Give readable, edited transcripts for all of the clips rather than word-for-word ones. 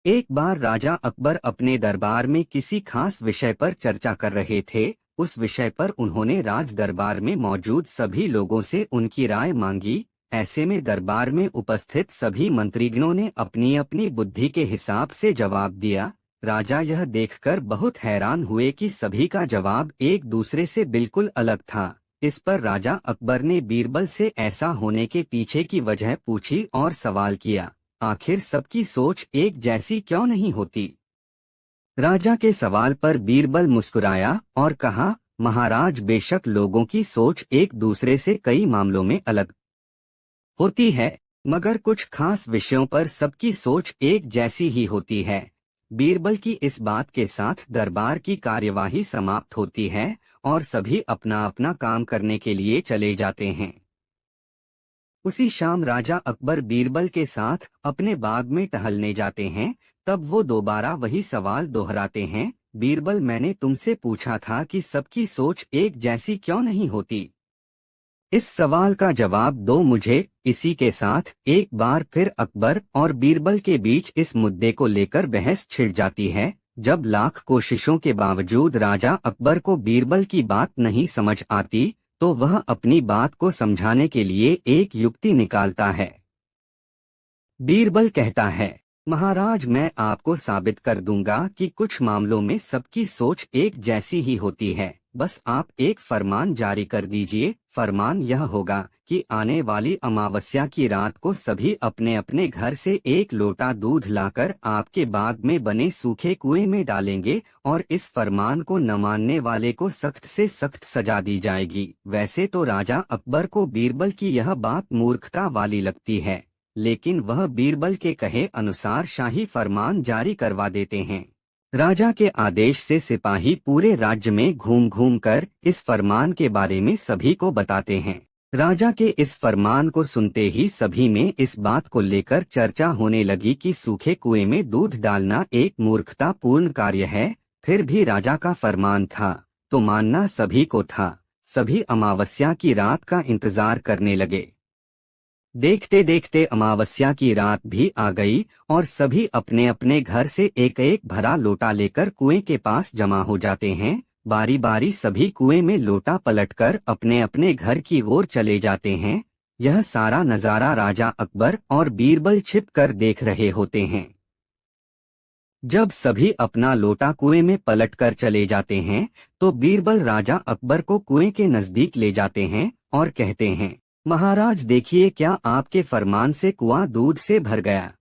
एक बार राजा अकबर अपने दरबार में किसी खास विषय पर चर्चा कर रहे थे। उस विषय पर उन्होंने राज दरबार में मौजूद सभी लोगों से उनकी राय मांगी। ऐसे में दरबार में उपस्थित सभी मंत्रीगणों ने अपनी अपनी बुद्धि के हिसाब से जवाब दिया। राजा यह देखकर बहुत हैरान हुए कि सभी का जवाब एक दूसरे से बिल्कुल अलग था। इस पर राजा अकबर ने बीरबल से ऐसा होने के पीछे की वजह पूछी और सवाल किया, आखिर सबकी सोच एक जैसी क्यों नहीं होती। राजा के सवाल पर बीरबल मुस्कुराया और कहा, महाराज, बेशक लोगों की सोच एक दूसरे से कई मामलों में अलग होती है, मगर कुछ खास विषयों पर सबकी सोच एक जैसी ही होती है। बीरबल की इस बात के साथ दरबार की कार्यवाही समाप्त होती है और सभी अपना अपना काम करने के लिए चले जाते हैं। उसी शाम राजा अकबर बीरबल के साथ अपने बाग में टहलने जाते हैं। तब वो दोबारा वही सवाल दोहराते हैं, बीरबल, मैंने तुमसे पूछा था कि सबकी सोच एक जैसी क्यों नहीं होती। इस सवाल का जवाब दो मुझे। इसी के साथ एक बार फिर अकबर और बीरबल के बीच इस मुद्दे को लेकर बहस छिड़ जाती है। जब लाख कोशिशों के बावजूद राजा अकबर को बीरबल की बात नहीं समझ आती, तो वह अपनी बात को समझाने के लिए एक युक्ति निकालता है। बीरबल कहता है, महाराज, मैं आपको साबित कर दूंगा कि कुछ मामलों में सबकी सोच एक जैसी ही होती है। बस आप एक फरमान जारी कर दीजिए। फरमान यह होगा कि आने वाली अमावस्या की रात को सभी अपने अपने घर से एक लोटा दूध लाकर आपके बाग में बने सूखे कुएं में डालेंगे और इस फरमान को न मानने वाले को सख्त से सख्त सजा दी जाएगी। वैसे तो राजा अकबर को बीरबल की यह बात मूर्खता वाली लगती है, लेकिन वह बीरबल के कहे अनुसार शाही फरमान जारी करवा देते हैं। राजा के आदेश से सिपाही पूरे राज्य में घूम घूम कर इस फरमान के बारे में सभी को बताते हैं। राजा के इस फरमान को सुनते ही सभी में इस बात को लेकर चर्चा होने लगी कि सूखे कुएं में दूध डालना एक मूर्खतापूर्ण कार्य है। फिर भी राजा का फरमान था तो मानना सभी को था। सभी अमावस्या की रात का इंतजार करने लगे। देखते देखते अमावस्या की रात भी आ गई और सभी अपने अपने घर से एक एक भरा लोटा लेकर कुएं के पास जमा हो जाते हैं। बारी बारी सभी कुएं में लोटा पलटकर अपने अपने घर की ओर चले जाते हैं। यह सारा नजारा राजा अकबर और बीरबल छिप कर देख रहे होते हैं। जब सभी अपना लोटा कुएं में पलटकर चले जाते हैं, तो बीरबल राजा अकबर को कुएं के नजदीक ले जाते हैं और कहते हैं, महाराज देखिए, क्या आपके फरमान से कुआं दूध से भर गया।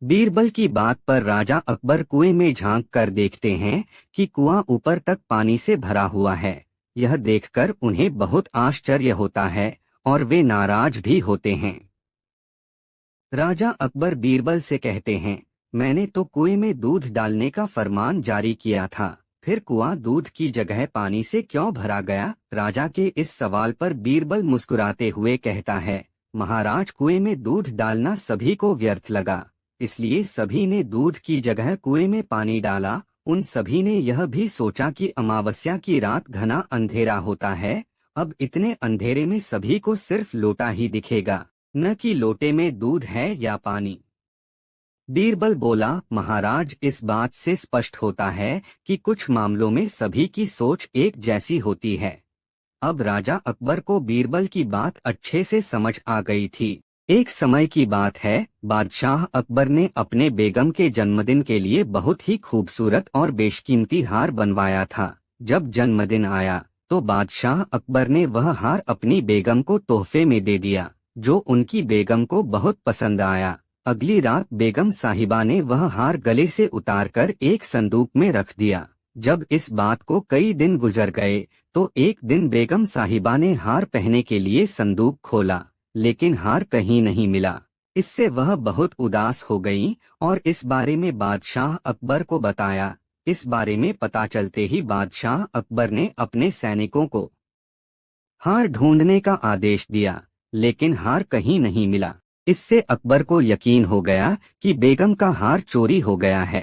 बीरबल की बात पर राजा अकबर कुएं में झांक कर देखते हैं कि कुआं ऊपर तक पानी से भरा हुआ है। यह देखकर उन्हें बहुत आश्चर्य होता है और वे नाराज भी होते हैं। राजा अकबर बीरबल से कहते हैं, मैंने तो कुएं में दूध डालने का फरमान जारी किया था, फिर कुआं दूध की जगह पानी से क्यों भरा गया। राजा के इस सवाल पर बीरबल मुस्कुराते हुए कहता है, महाराज, कुएं में दूध डालना सभी को व्यर्थ लगा, इसलिए सभी ने दूध की जगह कुएं में पानी डाला। उन सभी ने यह भी सोचा कि अमावस्या की रात घना अंधेरा होता है, अब इतने अंधेरे में सभी को सिर्फ लोटा ही दिखेगा, न कि लोटे में दूध है या पानी। बीरबल बोला, महाराज, इस बात से स्पष्ट होता है कि कुछ मामलों में सभी की सोच एक जैसी होती है। अब राजा अकबर को बीरबल की बात अच्छे से समझ आ गई थी। एक समय की बात है, बादशाह अकबर ने अपने बेगम के जन्मदिन के लिए बहुत ही खूबसूरत और बेशकीमती हार बनवाया था। जब जन्मदिन आया तो बादशाह अकबर ने वह हार अपनी बेगम को तोहफे में दे दिया, जो उनकी बेगम को बहुत पसंद आया। अगली रात बेगम साहिबा ने वह हार गले से उतारकर एक संदूक में रख दिया। जब इस बात को कई दिन गुजर गए तो एक दिन बेगम साहिबा ने हार पहनने के लिए संदूक खोला, लेकिन हार कहीं नहीं मिला। इससे वह बहुत उदास हो गईं और इस बारे में बादशाह अकबर को बताया। इस बारे में पता चलते ही बादशाह अकबर ने अपने सैनिकों को हार ढूंढने का आदेश दिया, लेकिन हार कहीं नहीं मिला। इससे अकबर को यकीन हो गया कि बेगम का हार चोरी हो गया है।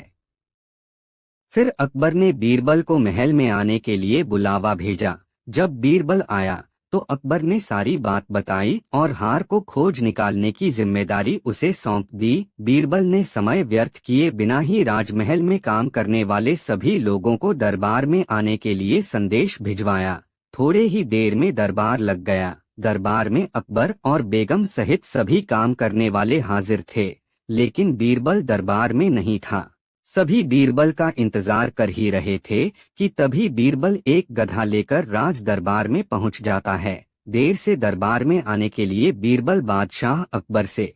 फिर अकबर ने बीरबल को महल में आने के लिए बुलावा भेजा। जब बीरबल आया तो अकबर ने सारी बात बताई और हार को खोज निकालने की जिम्मेदारी उसे सौंप दी। बीरबल ने समय व्यर्थ किए बिना ही राजमहल में काम करने वाले सभी लोगों को दरबार में आने के लिए संदेश भिजवाया। थोड़े ही देर में दरबार लग गया। दरबार में अकबर और बेगम सहित सभी काम करने वाले हाजिर थे, लेकिन बीरबल दरबार में नहीं था। सभी बीरबल का इंतजार कर ही रहे थे कि तभी बीरबल एक गधा लेकर राज दरबार में पहुंच जाता है। देर से दरबार में आने के लिए बीरबल बादशाह अकबर से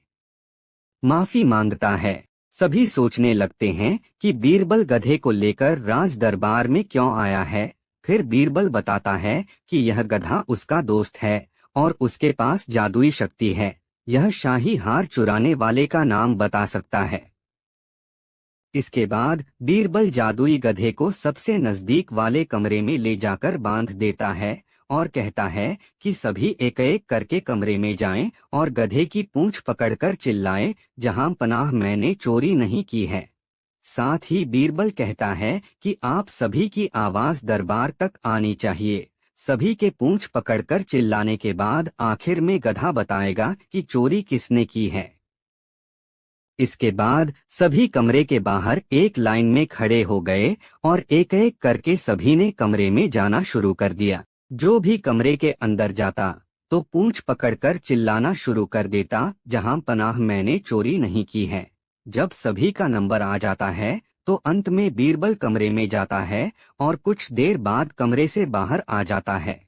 माफी मांगता है। सभी सोचने लगते हैं कि बीरबल गधे को लेकर राज दरबार में क्यों आया है। फिर बीरबल बताता है कि यह गधा उसका दोस्त है और उसके पास जादुई शक्ति है। यह शाही हार चुराने वाले का नाम बता सकता है। इसके बाद बीरबल जादुई गधे को सबसे नजदीक वाले कमरे में ले जाकर बांध देता है और कहता है कि सभी एक एक करके कमरे में जाएं और गधे की पूंछ पकड़कर चिल्लाएं, जहां पनाह मैंने चोरी नहीं की है। साथ ही बीरबल कहता है कि आप सभी की आवाज दरबार तक आनी चाहिए। सभी के पूंछ पकड़कर चिल्लाने के बाद आखिर में गधा बताएगा कि चोरी किसने की है। इसके बाद सभी कमरे के बाहर एक लाइन में खड़े हो गए और एक एक करके सभी ने कमरे में जाना शुरू कर दिया। जो भी कमरे के अंदर जाता तो पूंछ पकड़कर चिल्लाना शुरू कर देता, जहां पनाह मैंने चोरी नहीं की है। जब सभी का नंबर आ जाता है तो अंत में बीरबल कमरे में जाता है और कुछ देर बाद कमरे से बाहर आ जाता है।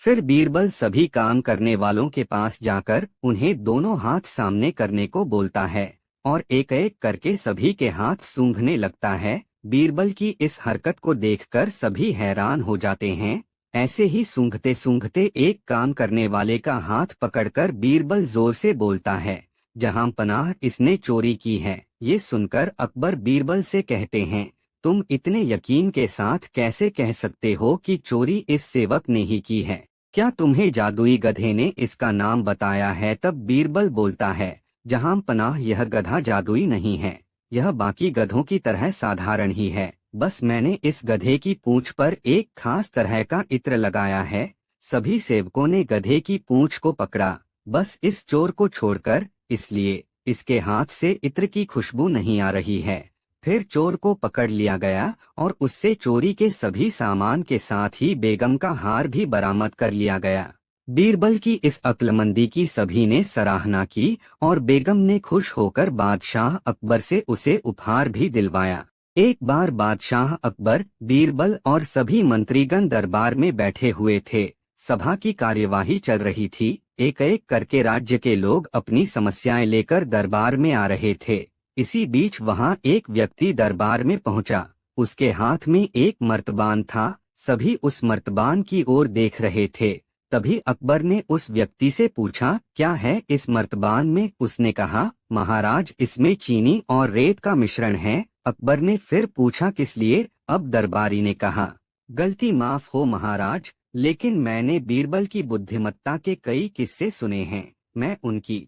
फिर बीरबल सभी काम करने वालों के पास जाकर उन्हें दोनों हाथ सामने करने को बोलता है और एक एक करके सभी के हाथ सूंघने लगता है। बीरबल की इस हरकत को देखकर सभी हैरान हो जाते हैं। ऐसे ही सूंघते सूंघते एक काम करने वाले का हाथ पकड़कर बीरबल जोर से बोलता है, जहां पनाह इसने चोरी की है। ये सुनकर अकबर बीरबल से कहते हैं, तुम इतने यकीन के साथ कैसे कह सकते हो कि चोरी इस सेवक ने ही की है? क्या तुम्हें जादुई गधे ने इसका नाम बताया है? तब बीरबल बोलता है, जहां पनाह यह गधा जादुई नहीं है, यह बाकी गधों की तरह साधारण ही है। बस मैंने इस गधे की पूंछ पर एक खास तरह का इत्र लगाया है। सभी सेवकों ने गधे की पूंछ को पकड़ा, बस इस चोर को छोड़कर, इसलिए इसके हाथ से इत्र की खुशबू नहीं आ रही है। फिर चोर को पकड़ लिया गया और उससे चोरी के सभी सामान के साथ ही बेगम का हार भी बरामद कर लिया गया। बीरबल की इस अक्लमंदी की सभी ने सराहना की और बेगम ने खुश होकर बादशाह अकबर से उसे उपहार भी दिलवाया। एक बार बादशाह अकबर, बीरबल और सभी मंत्रीगण दरबार में बैठे हुए थे। सभा की कार्यवाही चल रही थी। एक एक करके राज्य के लोग अपनी समस्याएं लेकर दरबार में आ रहे थे। इसी बीच वहां एक व्यक्ति दरबार में पहुंचा। उसके हाथ में एक मर्तबान था। सभी उस मर्तबान की ओर देख रहे थे। तभी अकबर ने उस व्यक्ति से पूछा, क्या है इस मर्तबान में? उसने कहा, महाराज, इसमें चीनी और रेत का मिश्रण है। अकबर ने फिर पूछा, किस लिए? अब दरबारी ने कहा, गलती माफ हो महाराज, लेकिन मैंने बीरबल की बुद्धिमत्ता के कई किस्से सुने हैं। मैं उनकी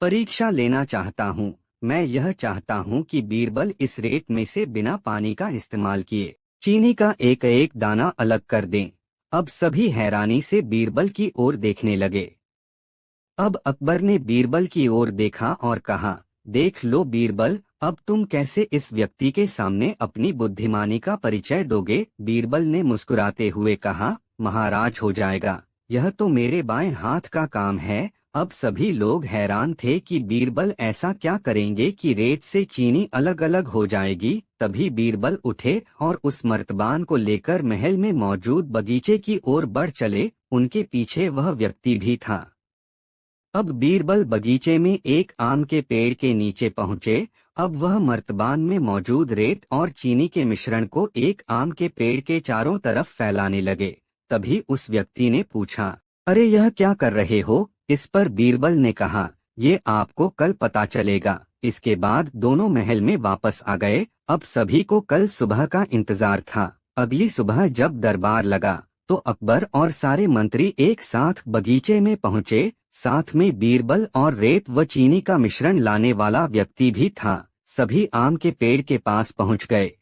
परीक्षा लेना चाहता हूँ। मैं यह चाहता हूँ कि बीरबल इस रेत में से बिना पानी का इस्तेमाल किए चीनी का एक एक दाना अलग कर दें। अब सभी हैरानी से बीरबल की ओर देखने लगे। अब अकबर ने बीरबल की ओर देखा और कहा, देख लो बीरबल, अब तुम कैसे इस व्यक्ति के सामने अपनी बुद्धिमानी का परिचय दोगे? बीरबल ने मुस्कुराते हुए कहा, महाराज हो जाएगा, यह तो मेरे बाएं हाथ का काम है। अब सभी लोग हैरान थे कि बीरबल ऐसा क्या करेंगे कि रेत से चीनी अलग अलग हो जाएगी। तभी बीरबल उठे और उस मर्तबान को लेकर महल में मौजूद बगीचे की ओर बढ़ चले। उनके पीछे वह व्यक्ति भी था। अब बीरबल बगीचे में एक आम के पेड़ के नीचे पहुंचे। अब वह मर्तबान में मौजूद रेत और चीनी के मिश्रण को एक आम के पेड़ के चारों तरफ फैलाने लगे। तभी उस व्यक्ति ने पूछा, अरे यह क्या कर रहे हो? इस पर बीरबल ने कहा, ये आपको कल पता चलेगा। इसके बाद दोनों महल में वापस आ गए। अब सभी को कल सुबह का इंतजार था। अगली सुबह जब दरबार लगा तो अकबर और सारे मंत्री एक साथ बगीचे में पहुंचे। साथ में बीरबल और रेत व चीनी का मिश्रण लाने वाला व्यक्ति भी था। सभी आम के पेड़ के पास पहुंच गए।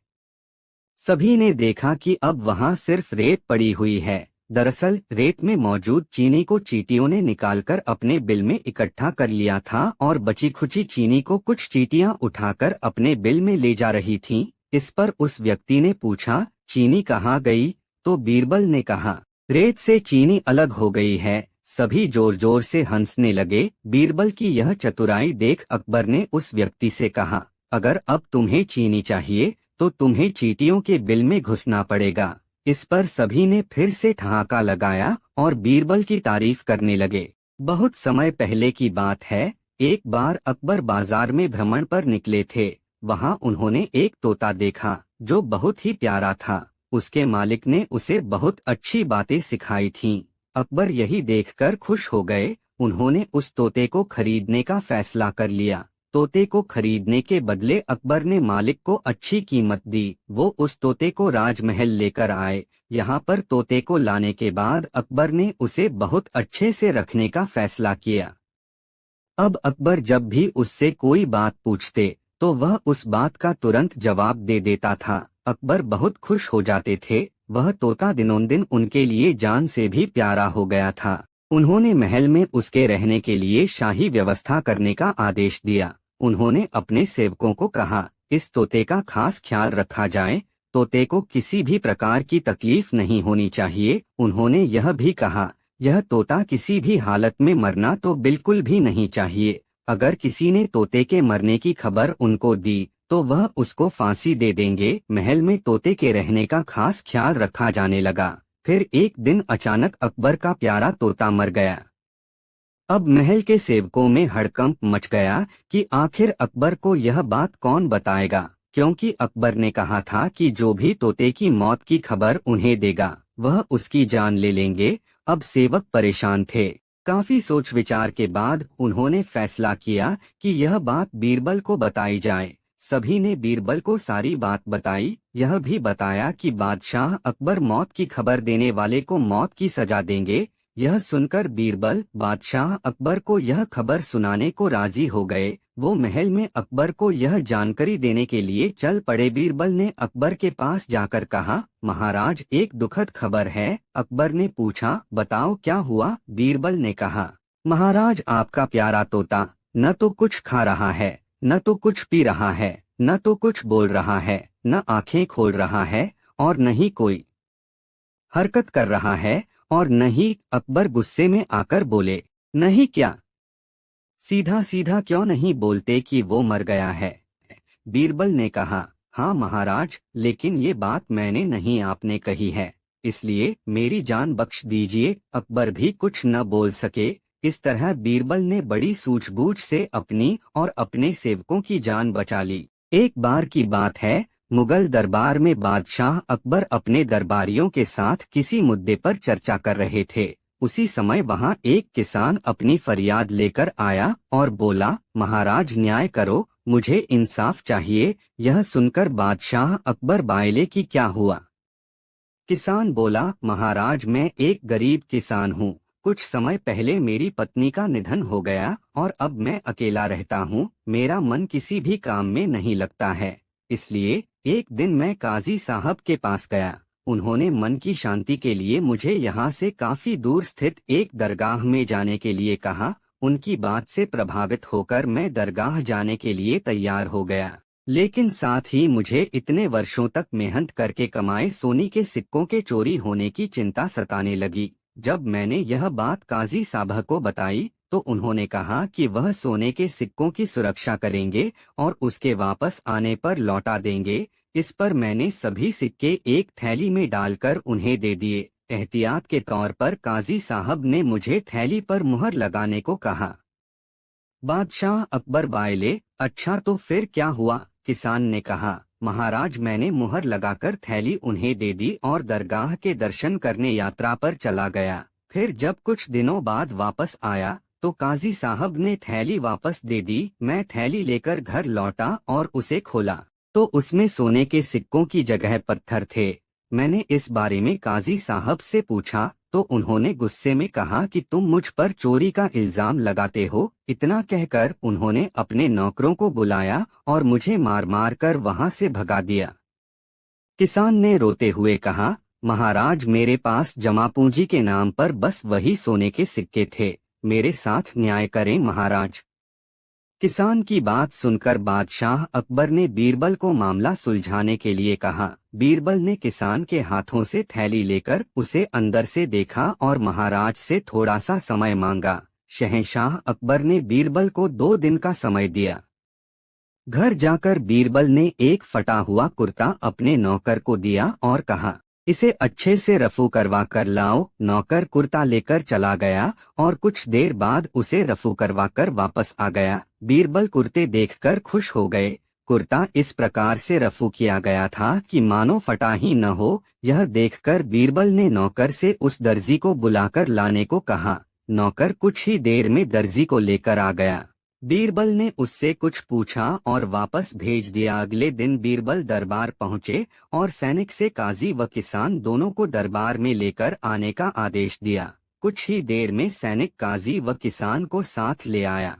सभी ने देखा कि अब वहां सिर्फ रेत पड़ी हुई है। दरअसल रेत में मौजूद चीनी को चींटियों ने निकालकर अपने बिल में इकट्ठा कर लिया था और बची खुची चीनी को कुछ चींटियां उठाकर अपने बिल में ले जा रही थीं। इस पर उस व्यक्ति ने पूछा, चीनी कहाँ गई? तो बीरबल ने कहा, रेत से चीनी अलग हो गई है। सभी जोर जोर से हंसने लगे। बीरबल की यह चतुराई देख अकबर ने उस व्यक्ति से कहा, अगर अब तुम्हें चीनी चाहिए तो तुम्हें चींटियों के बिल में घुसना पड़ेगा। इस पर सभी ने फिर से ठहाका लगाया और बीरबल की तारीफ करने लगे। बहुत समय पहले की बात है, एक बार अकबर बाजार में भ्रमण पर निकले थे। वहां उन्होंने एक तोता देखा जो बहुत ही प्यारा था। उसके मालिक ने उसे बहुत अच्छी बातें सिखाई थीं। अकबर यही देखकर खुश हो गए। उन्होंने उस तोते को खरीदने का फैसला कर लिया। तोते को खरीदने के बदले अकबर ने मालिक को अच्छी कीमत दी। वो उस तोते को राजमहल लेकर आए। यहाँ पर तोते को लाने के बाद अकबर ने उसे बहुत अच्छे से रखने का फैसला किया। अब अकबर जब भी उससे कोई बात पूछते तो वह उस बात का तुरंत जवाब दे देता था। अकबर बहुत खुश हो जाते थे। वह तोता दिनों दिन उनके लिए जान से भी प्यारा हो गया था। उन्होंने महल में उसके रहने के लिए शाही व्यवस्था करने का आदेश दिया। उन्होंने अपने सेवकों को कहा, इस तोते का खास ख्याल रखा जाए। तोते को किसी भी प्रकार की तकलीफ नहीं होनी चाहिए। उन्होंने यह भी कहा, यह तोता किसी भी हालत में मरना तो बिल्कुल भी नहीं चाहिए। अगर किसी ने तोते के मरने की खबर उनको दी तो वह उसको फांसी दे देंगे। महल में तोते के रहने का खास ख्याल रखा जाने लगा। फिर एक दिन अचानक अकबर का प्यारा तोता मर गया। अब महल के सेवकों में हड़कंप मच गया कि आखिर अकबर को यह बात कौन बताएगा, क्योंकि अकबर ने कहा था कि जो भी तोते की मौत की खबर उन्हें देगा वह उसकी जान ले लेंगे। अब सेवक परेशान थे। काफी सोच विचार के बाद उन्होंने फैसला किया कि यह बात बीरबल को बताई जाए। सभी ने बीरबल को सारी बात बताई। यह भी बताया कि बादशाह अकबर मौत की खबर देने वाले को मौत की सजा देंगे। यह सुनकर बीरबल बादशाह अकबर को यह खबर सुनाने को राजी हो गए। वो महल में अकबर को यह जानकारी देने के लिए चल पड़े। बीरबल ने अकबर के पास जाकर कहा, महाराज एक दुखद खबर है। अकबर ने पूछा, बताओ क्या हुआ? बीरबल ने कहा, महाराज आपका प्यारा तोता न तो कुछ खा रहा है, न तो कुछ पी रहा है, न तो कुछ बोल रहा है, न आंखें खोल रहा है और न ही कोई हरकत कर रहा है और न ही। अकबर गुस्से में आकर बोले, नहीं क्या? सीधा सीधा क्यों नहीं बोलते कि वो मर गया है? बीरबल ने कहा, हाँ महाराज, लेकिन ये बात मैंने नहीं आपने कही है, इसलिए मेरी जान बख्श दीजिए। अकबर भी कुछ न बोल सके। इस तरह बीरबल ने बड़ी सूझबूझ से अपनी और अपने सेवकों की जान बचा ली। एक बार की बात है, मुगल दरबार में बादशाह अकबर अपने दरबारियों के साथ किसी मुद्दे पर चर्चा कर रहे थे। उसी समय वहां एक किसान अपनी फरियाद लेकर आया और बोला, महाराज न्याय करो, मुझे इंसाफ चाहिए। यह सुनकर बादशाह अकबर बायले कि क्या हुआ? किसान बोला, महाराज मैं एक गरीब किसान हूँ। कुछ समय पहले मेरी पत्नी का निधन हो गया और अब मैं अकेला रहता हूँ। मेरा मन किसी भी काम में नहीं लगता है। इसलिए एक दिन मैं काजी साहब के पास गया। उन्होंने मन की शांति के लिए मुझे यहाँ से काफी दूर स्थित एक दरगाह में जाने के लिए कहा। उनकी बात से प्रभावित होकर मैं दरगाह जाने के लिए तैयार हो गया, लेकिन साथ ही मुझे इतने वर्षों तक मेहनत करके कमाए सोने के सिक्कों के चोरी होने की चिंता सताने लगी। जब मैंने यह बात काजी साहब को बताई तो उन्होंने कहा कि वह सोने के सिक्कों की सुरक्षा करेंगे और उसके वापस आने पर लौटा देंगे। इस पर मैंने सभी सिक्के एक थैली में डालकर उन्हें दे दिए। एहतियात के तौर पर काजी साहब ने मुझे थैली पर मुहर लगाने को कहा। बादशाह अकबर बायले, अच्छा तो फिर क्या हुआ? किसान ने कहा, महाराज मैंने मुहर लगाकर थैली उन्हें दे दी और दरगाह के दर्शन करने यात्रा पर चला गया। फिर जब कुछ दिनों बाद वापस आया तो काजी साहब ने थैली वापस दे दी। मैं थैली लेकर घर लौटा और उसे खोला तो उसमें सोने के सिक्कों की जगह पत्थर थे। मैंने इस बारे में काजी साहब से पूछा तो उन्होंने गुस्से में कहा कि तुम मुझ पर चोरी का इल्जाम लगाते हो। इतना कहकर उन्होंने अपने नौकरों को बुलाया और मुझे मार मार कर वहां से भगा दिया। किसान ने रोते हुए कहा, महाराज, मेरे पास जमा पूंजी के नाम पर बस वही सोने के सिक्के थे, मेरे साथ न्याय करें महाराज। किसान की बात सुनकर बादशाह अकबर ने बीरबल को मामला सुलझाने के लिए कहा। बीरबल ने किसान के हाथों से थैली लेकर उसे अंदर से देखा और महाराज से थोड़ा सा समय मांगा। शहंशाह अकबर ने बीरबल को 2 दिन का समय दिया। घर जाकर बीरबल ने एक फटा हुआ कुर्ता अपने नौकर को दिया और कहा, इसे अच्छे से रफू करवा कर लाओ। नौकर कुर्ता लेकर चला गया और कुछ देर बाद उसे रफू करवा कर वापस आ गया। बीरबल कुर्ते देखकर खुश हो गए। कुर्ता इस प्रकार से रफू किया गया था कि मानो फटा ही न हो। यह देखकर बीरबल ने नौकर से उस दर्जी को बुलाकर लाने को कहा। नौकर कुछ ही देर में दर्जी को लेकर आ गया। बीरबल ने उससे कुछ पूछा और वापस भेज दिया। अगले दिन बीरबल दरबार पहुंचे और सैनिक से काजी व किसान दोनों को दरबार में लेकर आने का आदेश दिया। कुछ ही देर में सैनिक काजी व किसान को साथ ले आया।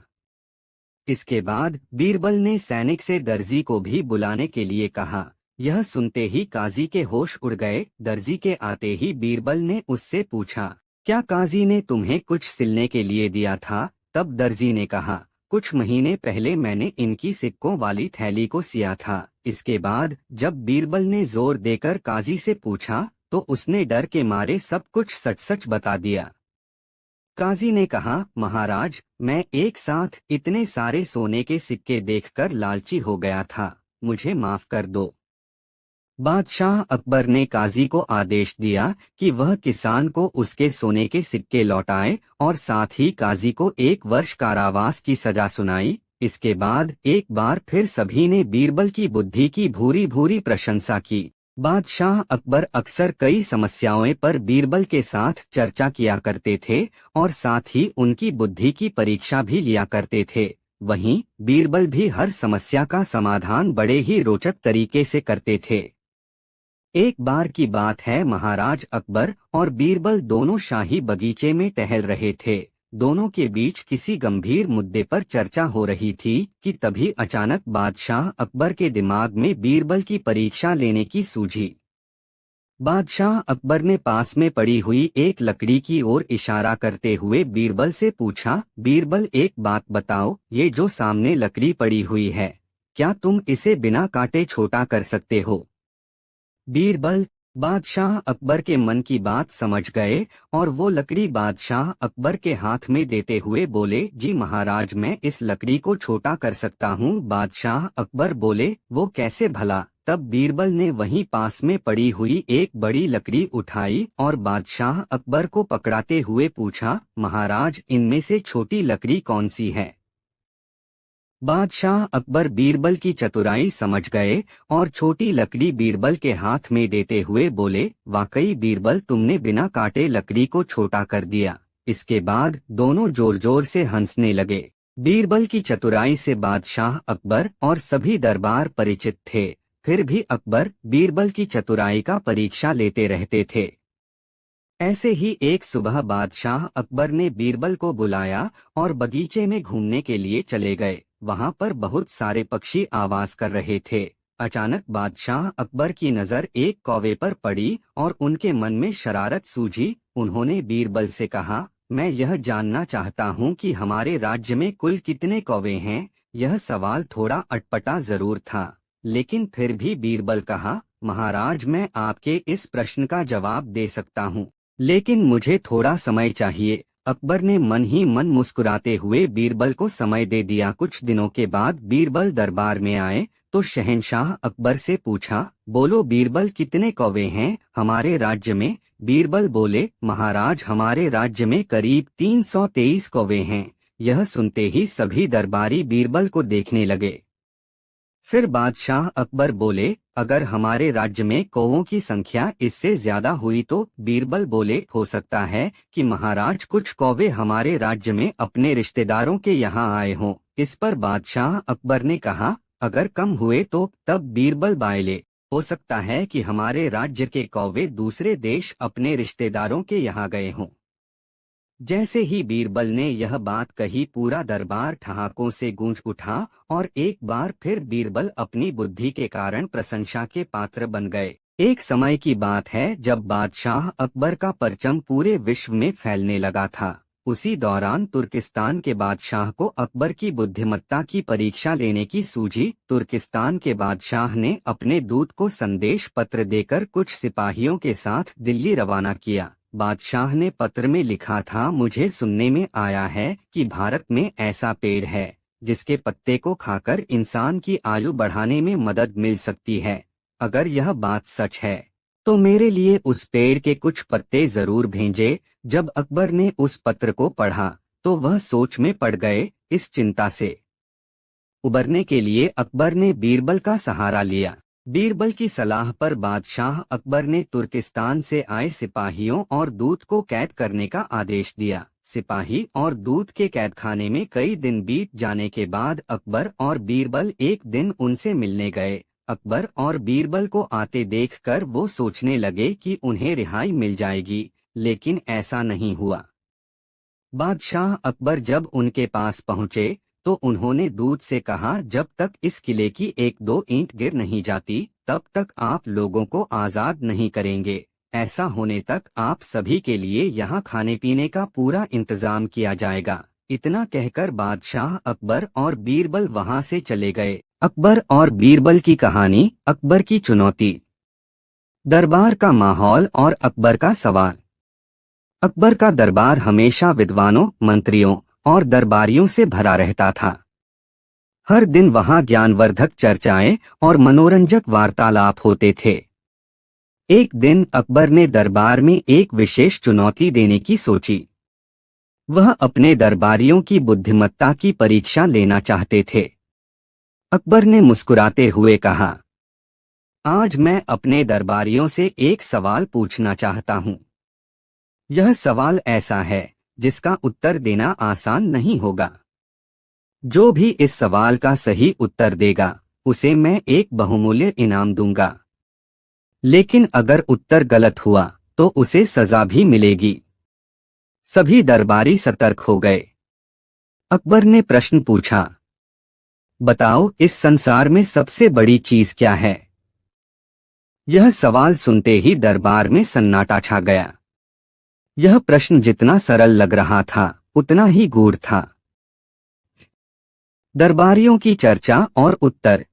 इसके बाद बीरबल ने सैनिक से दर्जी को भी बुलाने के लिए कहा। यह सुनते ही काजी के होश उड़ गए। दर्जी के आते ही बीरबल ने उससे पूछा, क्या काजी ने तुम्हें कुछ सिलने के लिए दिया था? तब दर्जी ने कहा, कुछ महीने पहले मैंने इनकी सिक्कों वाली थैली को सिया था। इसके बाद जब बीरबल ने जोर देकर काजी से पूछा तो उसने डर के मारे सब कुछ सच सच बता दिया। काजी ने कहा, महाराज, मैं एक साथ इतने सारे सोने के सिक्के देखकर लालची हो गया था, मुझे माफ कर दो। बादशाह अकबर ने काजी को आदेश दिया कि वह किसान को उसके सोने के सिक्के लौटाए और साथ ही काजी को 1 वर्ष कारावास की सजा सुनाई। इसके बाद एक बार फिर सभी ने बीरबल की बुद्धि की भूरी भूरी प्रशंसा की। बादशाह अकबर अक्सर कई समस्याओं पर बीरबल के साथ चर्चा किया करते थे और साथ ही उनकी बुद्धि की परीक्षा भी लिया करते थे। वहीं बीरबल भी हर समस्या का समाधान बड़े ही रोचक तरीके से करते थे। एक बार की बात है, महाराज अकबर और बीरबल दोनों शाही बगीचे में टहल रहे थे। दोनों के बीच किसी गंभीर मुद्दे पर चर्चा हो रही थी कि तभी अचानक बादशाह अकबर के दिमाग में बीरबल की परीक्षा लेने की सूझी। बादशाह अकबर ने पास में पड़ी हुई एक लकड़ी की ओर इशारा करते हुए बीरबल से पूछा, बीरबल, एक बात बताओ, ये जो सामने लकड़ी पड़ी हुई है, क्या तुम इसे बिना काटे छोटा कर सकते हो? बीरबल बादशाह अकबर के मन की बात समझ गए और वो लकड़ी बादशाह अकबर के हाथ में देते हुए बोले, जी महाराज, मैं इस लकड़ी को छोटा कर सकता हूँ। बादशाह अकबर बोले, वो कैसे भला? तब बीरबल ने वहीं पास में पड़ी हुई एक बड़ी लकड़ी उठाई और बादशाह अकबर को पकड़ाते हुए पूछा, महाराज, इनमें से छोटी लकड़ी कौन सी है? बादशाह अकबर बीरबल की चतुराई समझ गए और छोटी लकड़ी बीरबल के हाथ में देते हुए बोले, वाकई बीरबल, तुमने बिना काटे लकड़ी को छोटा कर दिया। इसके बाद दोनों जोर जोर से हंसने लगे। बीरबल की चतुराई से बादशाह अकबर और सभी दरबार परिचित थे। फिर भी अकबर बीरबल की चतुराई का परीक्षा लेते रहते थे। ऐसे ही एक सुबह बादशाह अकबर ने बीरबल को बुलाया और बगीचे में घूमने के लिए चले गए। वहां पर बहुत सारे पक्षी आवाज कर रहे थे। अचानक बादशाह अकबर की नजर एक कौवे पर पड़ी और उनके मन में शरारत सूझी। उन्होंने बीरबल से कहा, मैं यह जानना चाहता हूं कि हमारे राज्य में कुल कितने कौवे हैं? यह सवाल थोड़ा अटपटा जरूर था, लेकिन फिर भी बीरबल कहा, महाराज, मैं आपके इस प्रश्न का जवाब दे सकता हूँ, लेकिन मुझे थोड़ा समय चाहिए। अकबर ने मन ही मन मुस्कुराते हुए बीरबल को समय दे दिया। कुछ दिनों के बाद बीरबल दरबार में आए तो शहंशाह अकबर से पूछा, बोलो बीरबल, कितने कौवे हैं हमारे राज्य में? बीरबल बोले, महाराज, हमारे राज्य में करीब 323 कौवे हैं। यह सुनते ही सभी दरबारी बीरबल को देखने लगे। फिर बादशाह अकबर बोले, अगर हमारे राज्य में कौवों की संख्या इससे ज्यादा हुई तो? बीरबल बोले, हो सकता है कि महाराज कुछ कौवे हमारे राज्य में अपने रिश्तेदारों के यहाँ आए हों। इस पर बादशाह अकबर ने कहा, अगर कम हुए तो? तब बीरबल बायले, हो सकता है कि हमारे राज्य के कौवे दूसरे देश अपने रिश्तेदारों के यहाँ गए हों। जैसे ही बीरबल ने यह बात कही, पूरा दरबार ठहाकों से गूंज उठा और एक बार फिर बीरबल अपनी बुद्धि के कारण प्रशंसा के पात्र बन गए। एक समय की बात है जब बादशाह अकबर का परचम पूरे विश्व में फैलने लगा था। उसी दौरान तुर्किस्तान के बादशाह को अकबर की बुद्धिमत्ता की परीक्षा लेने की सूझी। तुर्किस्तान के बादशाह ने अपने दूत को संदेश पत्र देकर कुछ सिपाहियों के साथ दिल्ली रवाना किया। बादशाह ने पत्र में लिखा था, मुझे सुनने में आया है कि भारत में ऐसा पेड़ है जिसके पत्ते को खाकर इंसान की आयु बढ़ाने में मदद मिल सकती है। अगर यह बात सच है तो मेरे लिए उस पेड़ के कुछ पत्ते जरूर भेजें। जब अकबर ने उस पत्र को पढ़ा तो वह सोच में पड़ गए। इस चिंता से उबरने के लिए अकबर ने बीरबल का सहारा लिया। बीरबल की सलाह पर बादशाह अकबर ने तुर्किस्तान से आए सिपाहियों और दूत को कैद करने का आदेश दिया। सिपाही और दूत के कैदखाने में कई दिन बीत जाने के बाद अकबर और बीरबल एक दिन उनसे मिलने गए। अकबर और बीरबल को आते देखकर वो सोचने लगे कि उन्हें रिहाई मिल जाएगी, लेकिन ऐसा नहीं हुआ। बादशाह अकबर जब उनके पास पहुंचे तो उन्होंने दूत से कहा, जब तक इस किले की एक दो ईंट गिर नहीं जाती तब तक आप लोगों को आजाद नहीं करेंगे। ऐसा होने तक आप सभी के लिए यहाँ खाने पीने का पूरा इंतजाम किया जाएगा। इतना कहकर बादशाह अकबर और बीरबल वहां से चले गए। अकबर और बीरबल की कहानी, अकबर की चुनौती। दरबार का माहौल और अकबर का सवाल। अकबर का दरबार हमेशा विद्वानों, मंत्रियों और दरबारियों से भरा रहता था। हर दिन वहां ज्ञानवर्धक चर्चाएं और मनोरंजक वार्तालाप होते थे। एक दिन अकबर ने दरबार में एक विशेष चुनौती देने की सोची। वह अपने दरबारियों की बुद्धिमत्ता की परीक्षा लेना चाहते थे। अकबर ने मुस्कुराते हुए कहा, आज मैं अपने दरबारियों से एक सवाल पूछना चाहता हूं। यह सवाल ऐसा है जिसका उत्तर देना आसान नहीं होगा। जो भी इस सवाल का सही उत्तर देगा उसे मैं एक बहुमूल्य इनाम दूंगा, लेकिन अगर उत्तर गलत हुआ तो उसे सजा भी मिलेगी। सभी दरबारी सतर्क हो गए। अकबर ने प्रश्न पूछा, बताओ, इस संसार में सबसे बड़ी चीज क्या है? यह सवाल सुनते ही दरबार में सन्नाटा छा गया। यह प्रश्न जितना सरल लग रहा था उतना ही गूढ़ था। दरबारियों की चर्चा और उत्तर।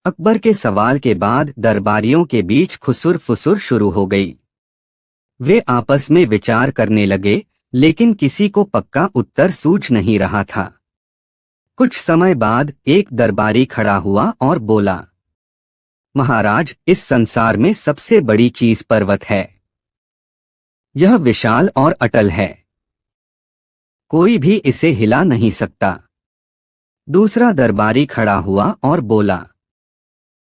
अकबर के सवाल के बाद दरबारियों के बीच खुसुर फुसुर शुरू हो गई। वे आपस में विचार करने लगे, लेकिन किसी को पक्का उत्तर सूझ नहीं रहा था। कुछ समय बाद एक दरबारी खड़ा हुआ और बोला, महाराज, इस संसार में सबसे बड़ी चीज पर्वत है। यह विशाल और अटल है। कोई भी इसे हिला नहीं सकता। दूसरा दरबारी खड़ा हुआ और बोला,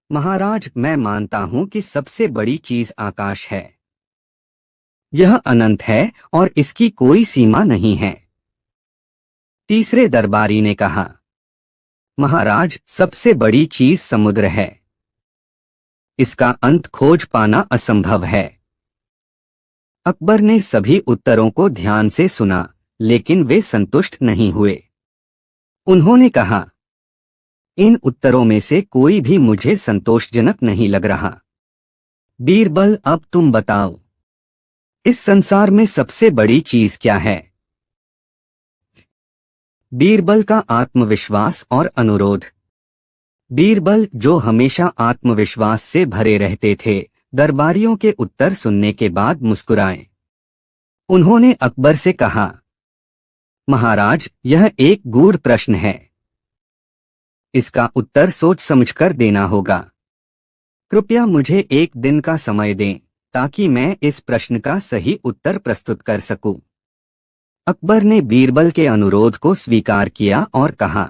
महाराज, मैं मानता हूं कि सबसे बड़ी चीज आकाश है। यह अनंत है और इसकी कोई सीमा नहीं है। तीसरे दरबारी ने कहा, महाराज, सबसे बड़ी चीज समुद्र है। इसका अंत खोज पाना असंभव है। अकबर ने सभी उत्तरों को ध्यान से सुना, लेकिन वे संतुष्ट नहीं हुए। उन्होंने कहा, इन उत्तरों में से कोई भी मुझे संतोषजनक नहीं लग रहा। बीरबल, अब तुम बताओ, इस संसार में सबसे बड़ी चीज क्या है? बीरबल का आत्मविश्वास और अनुरोध। बीरबल, जो हमेशा आत्मविश्वास से भरे रहते थे, दरबारियों के उत्तर सुनने के बाद मुस्कुराए। उन्होंने अकबर से कहा, महाराज, यह एक गूढ़ प्रश्न है। इसका उत्तर सोच समझकर देना होगा। कृपया मुझे एक दिन का समय दें ताकि मैं इस प्रश्न का सही उत्तर प्रस्तुत कर सकूं। अकबर ने बीरबल के अनुरोध को स्वीकार किया और कहा,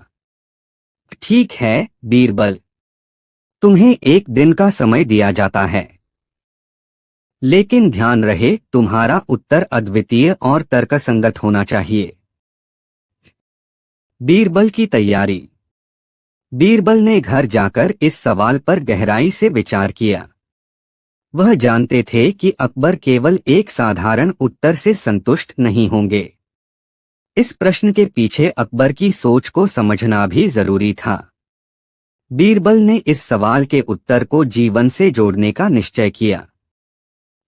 ठीक है बीरबल, तुम्हें एक दिन का समय दिया जाता है, लेकिन ध्यान रहे तुम्हारा उत्तर अद्वितीय और तर्कसंगत होना चाहिए। बीरबल की तैयारी। बीरबल ने घर जाकर इस सवाल पर गहराई से विचार किया। वह जानते थे कि अकबर केवल एक साधारण उत्तर से संतुष्ट नहीं होंगे। इस प्रश्न के पीछे अकबर की सोच को समझना भी जरूरी था। बीरबल ने इस सवाल के उत्तर को जीवन से जोड़ने का निश्चय किया।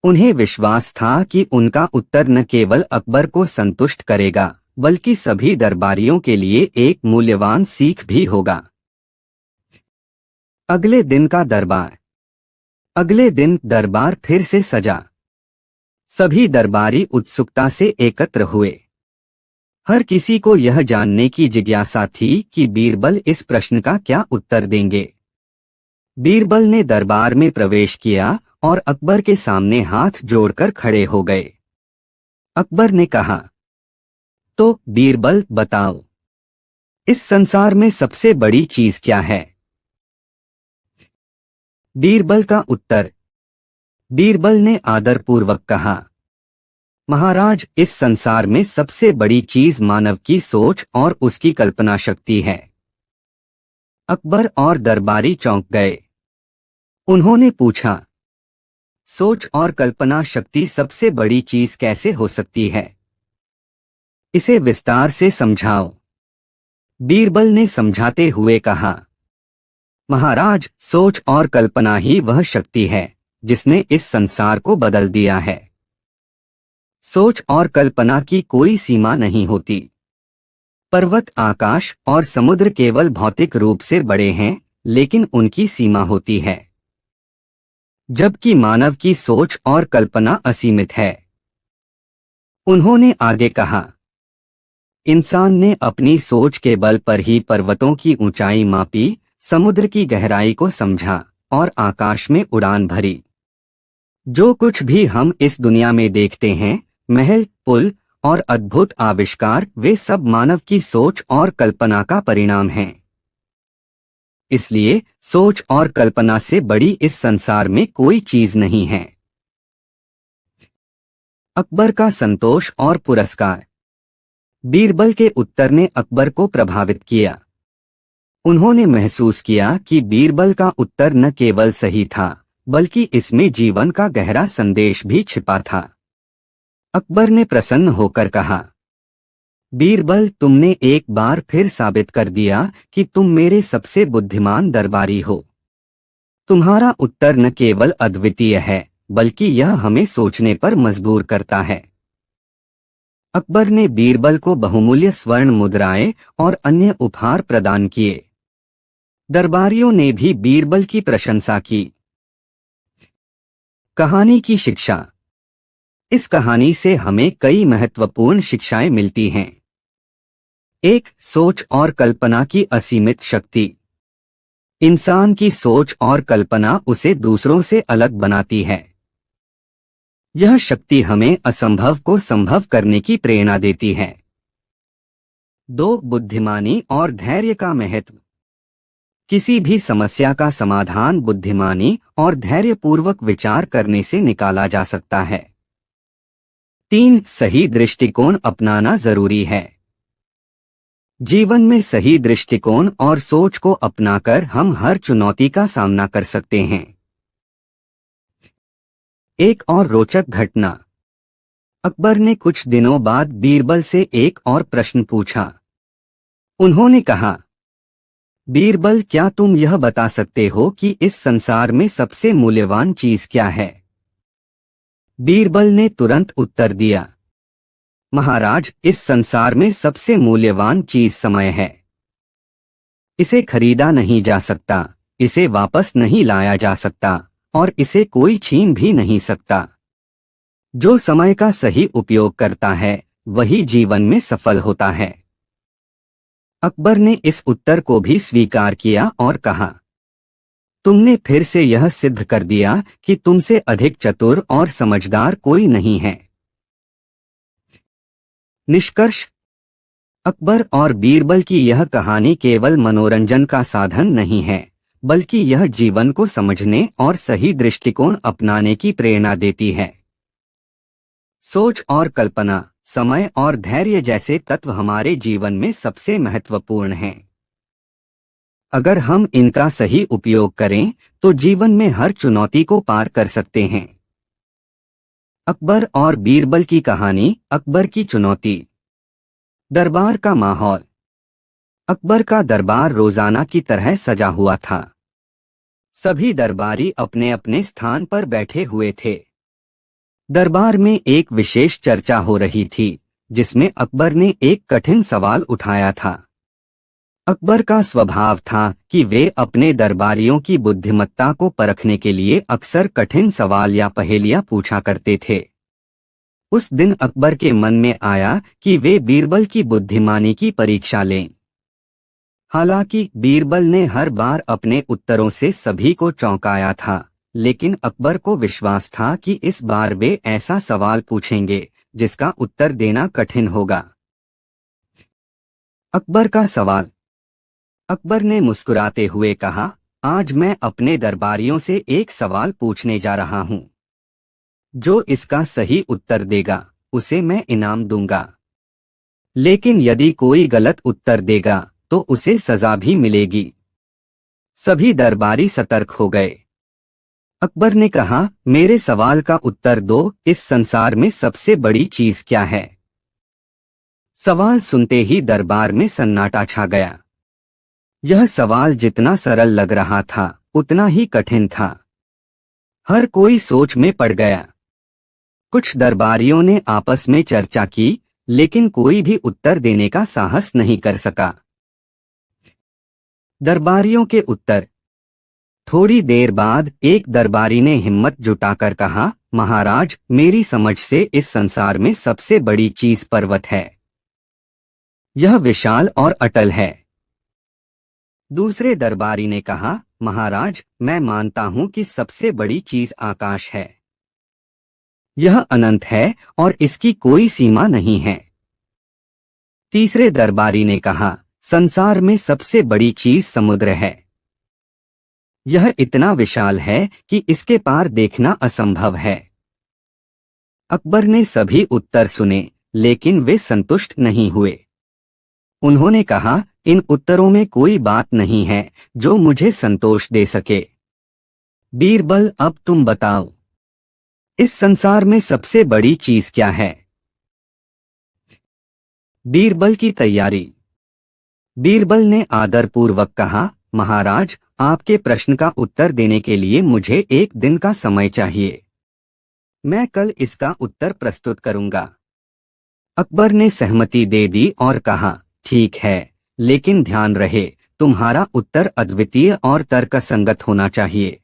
उन्हें विश्वास था कि उनका उत्तर न केवल अकबर को संतुष्ट करेगा बल्कि सभी दरबारियों के लिए एक मूल्यवान सीख भी होगा। अगले दिन का दरबार। अगले दिन दरबार फिर से सजा। सभी दरबारी उत्सुकता से एकत्र हुए। हर किसी को यह जानने की जिज्ञासा थी कि बीरबल इस प्रश्न का क्या उत्तर देंगे। बीरबल ने दरबार में प्रवेश किया और अकबर के सामने हाथ जोड़कर खड़े हो गए। अकबर ने कहा, तो बीरबल बताओ, इस संसार में सबसे बड़ी चीज क्या है? बीरबल का उत्तर। बीरबल ने आदरपूर्वक कहा, महाराज, इस संसार में सबसे बड़ी चीज मानव की सोच और उसकी कल्पना शक्ति है। अकबर और दरबारी चौंक गए। उन्होंने पूछा, सोच और कल्पना शक्ति सबसे बड़ी चीज कैसे हो सकती है? इसे विस्तार से समझाओ। बीरबल ने समझाते हुए कहा, महाराज, सोच और कल्पना ही वह शक्ति है जिसने इस संसार को बदल दिया है। सोच और कल्पना की कोई सीमा नहीं होती। पर्वत, आकाश और समुद्र केवल भौतिक रूप से बड़े हैं, लेकिन उनकी सीमा होती है, जबकि मानव की सोच और कल्पना असीमित है। उन्होंने आगे कहा, इंसान ने अपनी सोच के बल पर ही पर्वतों की ऊंचाई मापी, समुद्र की गहराई को समझा और आकाश में उड़ान भरी। जो कुछ भी हम इस दुनिया में देखते हैं, महल, पुल और अद्भुत आविष्कार, वे सब मानव की सोच और कल्पना का परिणाम हैं। इसलिए सोच और कल्पना से बड़ी इस संसार में कोई चीज नहीं है। अकबर का संतोष और पुरस्कार। बीरबल के उत्तर ने अकबर को प्रभावित किया। उन्होंने महसूस किया कि बीरबल का उत्तर न केवल सही था, बल्कि इसमें जीवन का गहरा संदेश भी छिपा था। अकबर ने प्रसन्न होकर कहा, बीरबल, तुमने एक बार फिर साबित कर दिया कि तुम मेरे सबसे बुद्धिमान दरबारी हो। तुम्हारा उत्तर न केवल अद्वितीय है, बल्कि यह हमें सोचने पर मजबूर करता है। अकबर ने बीरबल को बहुमूल्य स्वर्ण मुद्राएं और अन्य उपहार प्रदान किए। दरबारियों ने भी बीरबल की प्रशंसा की। कहानी की शिक्षा। इस कहानी से हमें कई महत्वपूर्ण शिक्षाएं मिलती हैं। 1. सोच और कल्पना की असीमित शक्ति। इंसान की सोच और कल्पना उसे दूसरों से अलग बनाती है। यह शक्ति हमें असंभव को संभव करने की प्रेरणा देती है। 2. बुद्धिमानी और धैर्य का महत्व। किसी भी समस्या का समाधान बुद्धिमानी और धैर्यपूर्वक विचार करने से निकाला जा सकता है। 3. सही दृष्टिकोण अपनाना जरूरी है। जीवन में सही दृष्टिकोण और सोच को अपनाकर हम हर चुनौती का सामना कर सकते हैं। एक और रोचक घटना। अकबर ने कुछ दिनों बाद बीरबल से एक और प्रश्न पूछा। उन्होंने कहा, बीरबल, क्या तुम यह बता सकते हो कि इस संसार में सबसे मूल्यवान चीज क्या है? बीरबल ने तुरंत उत्तर दिया, महाराज, इस संसार में सबसे मूल्यवान चीज समय है। इसे खरीदा नहीं जा सकता, इसे वापस नहीं लाया जा सकता और इसे कोई छीन भी नहीं सकता। जो समय का सही उपयोग करता है, वही जीवन में सफल होता है। अकबर ने इस उत्तर को भी स्वीकार किया और कहा, तुमने फिर से यह सिद्ध कर दिया कि तुमसे अधिक चतुर और समझदार कोई नहीं है। निष्कर्ष। अकबर और बीरबल की यह कहानी केवल मनोरंजन का साधन नहीं है, बल्कि यह जीवन को समझने और सही दृष्टिकोण अपनाने की प्रेरणा देती है। सोच और कल्पना, समय और धैर्य जैसे तत्व हमारे जीवन में सबसे महत्वपूर्ण हैं। अगर हम इनका सही उपयोग करें, तो जीवन में हर चुनौती को पार कर सकते हैं। अकबर और बीरबल की कहानी। अकबर की चुनौती। दरबार का माहौल। अकबर का दरबार रोजाना की तरह सजा हुआ था। सभी दरबारी अपने अपने स्थान पर बैठे हुए थे। दरबार में एक विशेष चर्चा हो रही थी, जिसमें अकबर ने एक कठिन सवाल उठाया था। अकबर का स्वभाव था कि वे अपने दरबारियों की बुद्धिमत्ता को परखने के लिए अक्सर कठिन सवाल या पहेलियां पूछा करते थे। उस दिन अकबर के मन में आया कि वे बीरबल की बुद्धिमानी की परीक्षा लें। हालांकि बीरबल ने हर बार अपने उत्तरों से सभी को चौंकाया था, लेकिन अकबर को विश्वास था कि इस बार वे ऐसा सवाल पूछेंगे जिसका उत्तर देना कठिन होगा। अकबर का सवाल। अकबर ने मुस्कुराते हुए कहा, आज मैं अपने दरबारियों से एक सवाल पूछने जा रहा हूं। जो इसका सही उत्तर देगा उसे मैं इनाम दूंगा, लेकिन यदि कोई गलत उत्तर देगा तो उसे सजा भी मिलेगी। सभी दरबारी सतर्क हो गए। अकबर ने कहा, मेरे सवाल का उत्तर दो, इस संसार में सबसे बड़ी चीज क्या है? सवाल सुनते ही दरबार में सन्नाटा छा गया। यह सवाल जितना सरल लग रहा था उतना ही कठिन था। हर कोई सोच में पड़ गया। कुछ दरबारियों ने आपस में चर्चा की, लेकिन कोई भी उत्तर देने का साहस नहीं कर सका। दरबारियों के उत्तर। थोड़ी देर बाद एक दरबारी ने हिम्मत जुटाकर कहा, महाराज, मेरी समझ से इस संसार में सबसे बड़ी चीज पर्वत है। यह विशाल और अटल है। दूसरे दरबारी ने कहा, महाराज, मैं मानता हूं कि सबसे बड़ी चीज आकाश है। यह अनंत है और इसकी कोई सीमा नहीं है। तीसरे दरबारी ने कहा, संसार में सबसे बड़ी चीज समुद्र है। यह इतना विशाल है कि इसके पार देखना असंभव है। अकबर ने सभी उत्तर सुने, लेकिन वे संतुष्ट नहीं हुए। उन्होंने कहा, इन उत्तरों में कोई बात नहीं है जो मुझे संतोष दे सके। बीरबल, अब तुम बताओ, इस संसार में सबसे बड़ी चीज क्या है? बीरबल की तैयारी। बीरबल ने आदरपूर्वक कहा, महाराज, आपके प्रश्न का उत्तर देने के लिए मुझे एक दिन का समय चाहिए। मैं कल इसका उत्तर प्रस्तुत करूंगा। अकबर ने सहमति दे दी और कहा, ठीक है, लेकिन ध्यान रहे, तुम्हारा उत्तर अद्वितीय और तर्कसंगत होना चाहिए।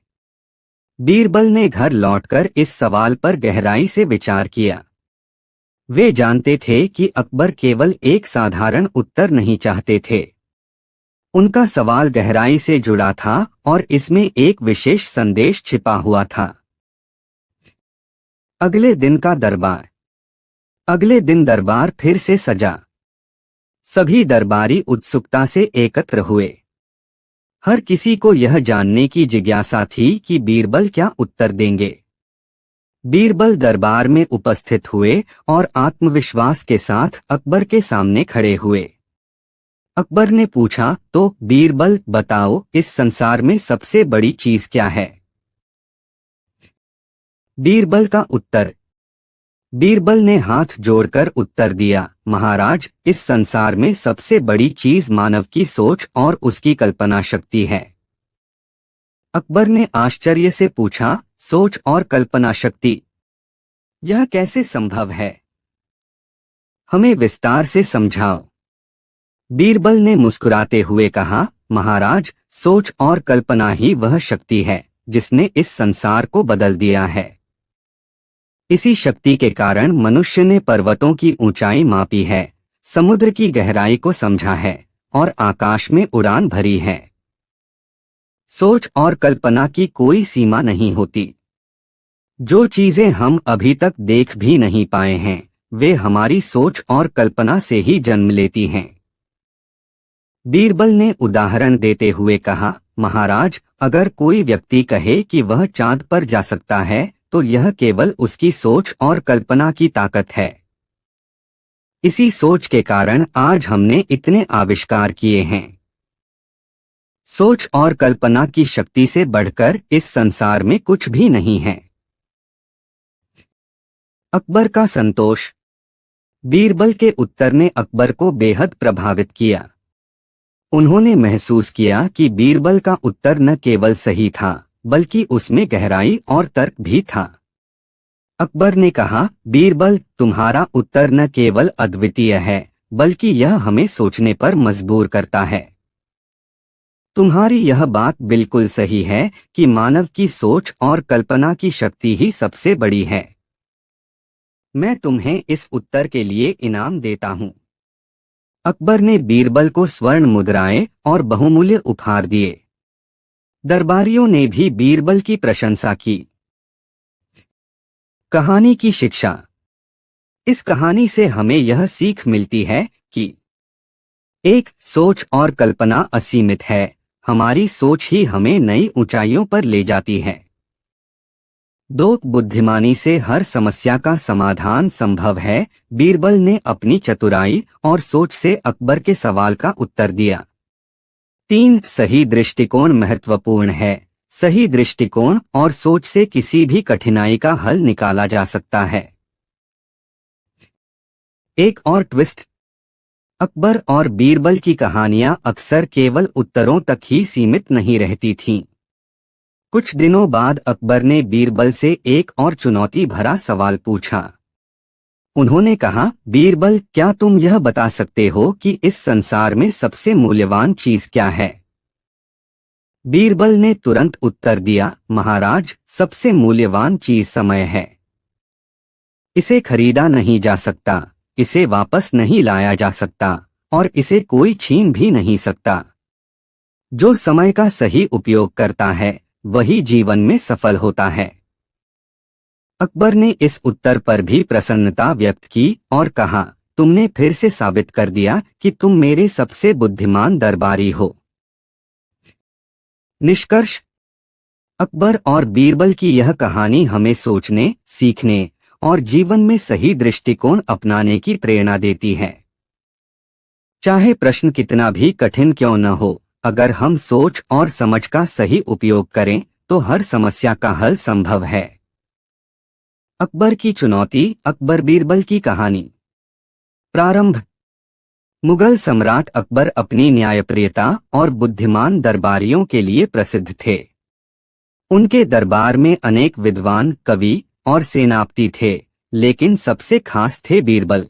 बीरबल ने घर लौटकर इस सवाल पर गहराई से विचार किया। वे जानते थे कि अकबर केवल एक साधारण उत्तर नहीं चाहते थे। उनका सवाल गहराई से जुड़ा था और इसमें एक विशेष संदेश छिपा हुआ था। अगले दिन का दरबार। अगले दिन दरबार फिर से सजा। सभी दरबारी उत्सुकता से एकत्र हुए। हर किसी को यह जानने की जिज्ञासा थी कि बीरबल क्या उत्तर देंगे। बीरबल दरबार में उपस्थित हुए और आत्मविश्वास के साथ अकबर के सामने खड़े हुए। अकबर ने पूछा, तो बीरबल बताओ, इस संसार में सबसे बड़ी चीज क्या है? बीरबल का उत्तर। बीरबल ने हाथ जोड़कर उत्तर दिया, महाराज, इस संसार में सबसे बड़ी चीज मानव की सोच और उसकी कल्पना शक्ति है। अकबर ने आश्चर्य से पूछा, सोच और कल्पना शक्ति? यह कैसे संभव है? हमें विस्तार से समझाओ। बीरबल ने मुस्कुराते हुए कहा, महाराज, सोच और कल्पना ही वह शक्ति है जिसने इस संसार को बदल दिया है। इसी शक्ति के कारण मनुष्य ने पर्वतों की ऊंचाई मापी है, समुद्र की गहराई को समझा है और आकाश में उड़ान भरी है। सोच और कल्पना की कोई सीमा नहीं होती। जो चीजें हम अभी तक देख भी नहीं पाए हैं, वे हमारी सोच और कल्पना से ही जन्म लेती हैं। बीरबल ने उदाहरण देते हुए कहा, महाराज, अगर कोई व्यक्ति कहे कि वह चांद पर जा सकता है, तो यह केवल उसकी सोच और कल्पना की ताकत है। इसी सोच के कारण आज हमने इतने आविष्कार किए हैं। सोच और कल्पना की शक्ति से बढ़कर इस संसार में कुछ भी नहीं है। अकबर का संतोष। बीरबल के उत्तर ने अकबर को बेहद प्रभावित किया। उन्होंने महसूस किया कि बीरबल का उत्तर न केवल सही था, बल्कि उसमें गहराई और तर्क भी था। अकबर ने कहा, बीरबल, तुम्हारा उत्तर न केवल अद्वितीय है, बल्कि यह हमें सोचने पर मजबूर करता है। तुम्हारी यह बात बिल्कुल सही है कि मानव की सोच और कल्पना की शक्ति ही सबसे बड़ी है। मैं तुम्हें इस उत्तर के लिए इनाम देता हूँ। अकबर ने बीरबल को स्वर्ण मुद्राएं और बहुमूल्य उपहार दिए। दरबारियों ने भी बीरबल की प्रशंसा की। कहानी की शिक्षा। इस कहानी से हमें यह सीख मिलती है कि एक, सोच और कल्पना असीमित है, हमारी सोच ही हमें नई ऊंचाइयों पर ले जाती है। 2, बुद्धिमानी से हर समस्या का समाधान संभव है, बीरबल ने अपनी चतुराई और सोच से अकबर के सवाल का उत्तर दिया। 3, सही दृष्टिकोण महत्वपूर्ण है, सही दृष्टिकोण और सोच से किसी भी कठिनाई का हल निकाला जा सकता है। एक और ट्विस्ट। अकबर और बीरबल की कहानियां अक्सर केवल उत्तरों तक ही सीमित नहीं रहती थीं। कुछ दिनों बाद अकबर ने बीरबल से एक और चुनौती भरा सवाल पूछा। उन्होंने कहा, बीरबल, क्या तुम यह बता सकते हो कि इस संसार में सबसे मूल्यवान चीज क्या है? बीरबल ने तुरंत उत्तर दिया, महाराज, सबसे मूल्यवान चीज समय है। इसे खरीदा नहीं जा सकता, इसे वापस नहीं लाया जा सकता और इसे कोई छीन भी नहीं सकता। जो समय का सही उपयोग करता है, वही जीवन में सफल होता है। अकबर ने इस उत्तर पर भी प्रसन्नता व्यक्त की और कहा, तुमने फिर से साबित कर दिया कि तुम मेरे सबसे बुद्धिमान दरबारी हो। निष्कर्ष। अकबर और बीरबल की यह कहानी हमें सोचने, सीखने और जीवन में सही दृष्टिकोण अपनाने की प्रेरणा देती है। चाहे प्रश्न कितना भी कठिन क्यों न हो, अगर हम सोच और समझ का सही उपयोग करें तो हर समस्या का हल संभव है। अकबर की चुनौती, अकबर बीरबल की कहानी। प्रारंभ। मुगल सम्राट अकबर अपनी न्यायप्रियता और बुद्धिमान दरबारियों के लिए प्रसिद्ध थे। उनके दरबार में अनेक विद्वान, कवि और सेनापति थे, लेकिन सबसे खास थे बीरबल।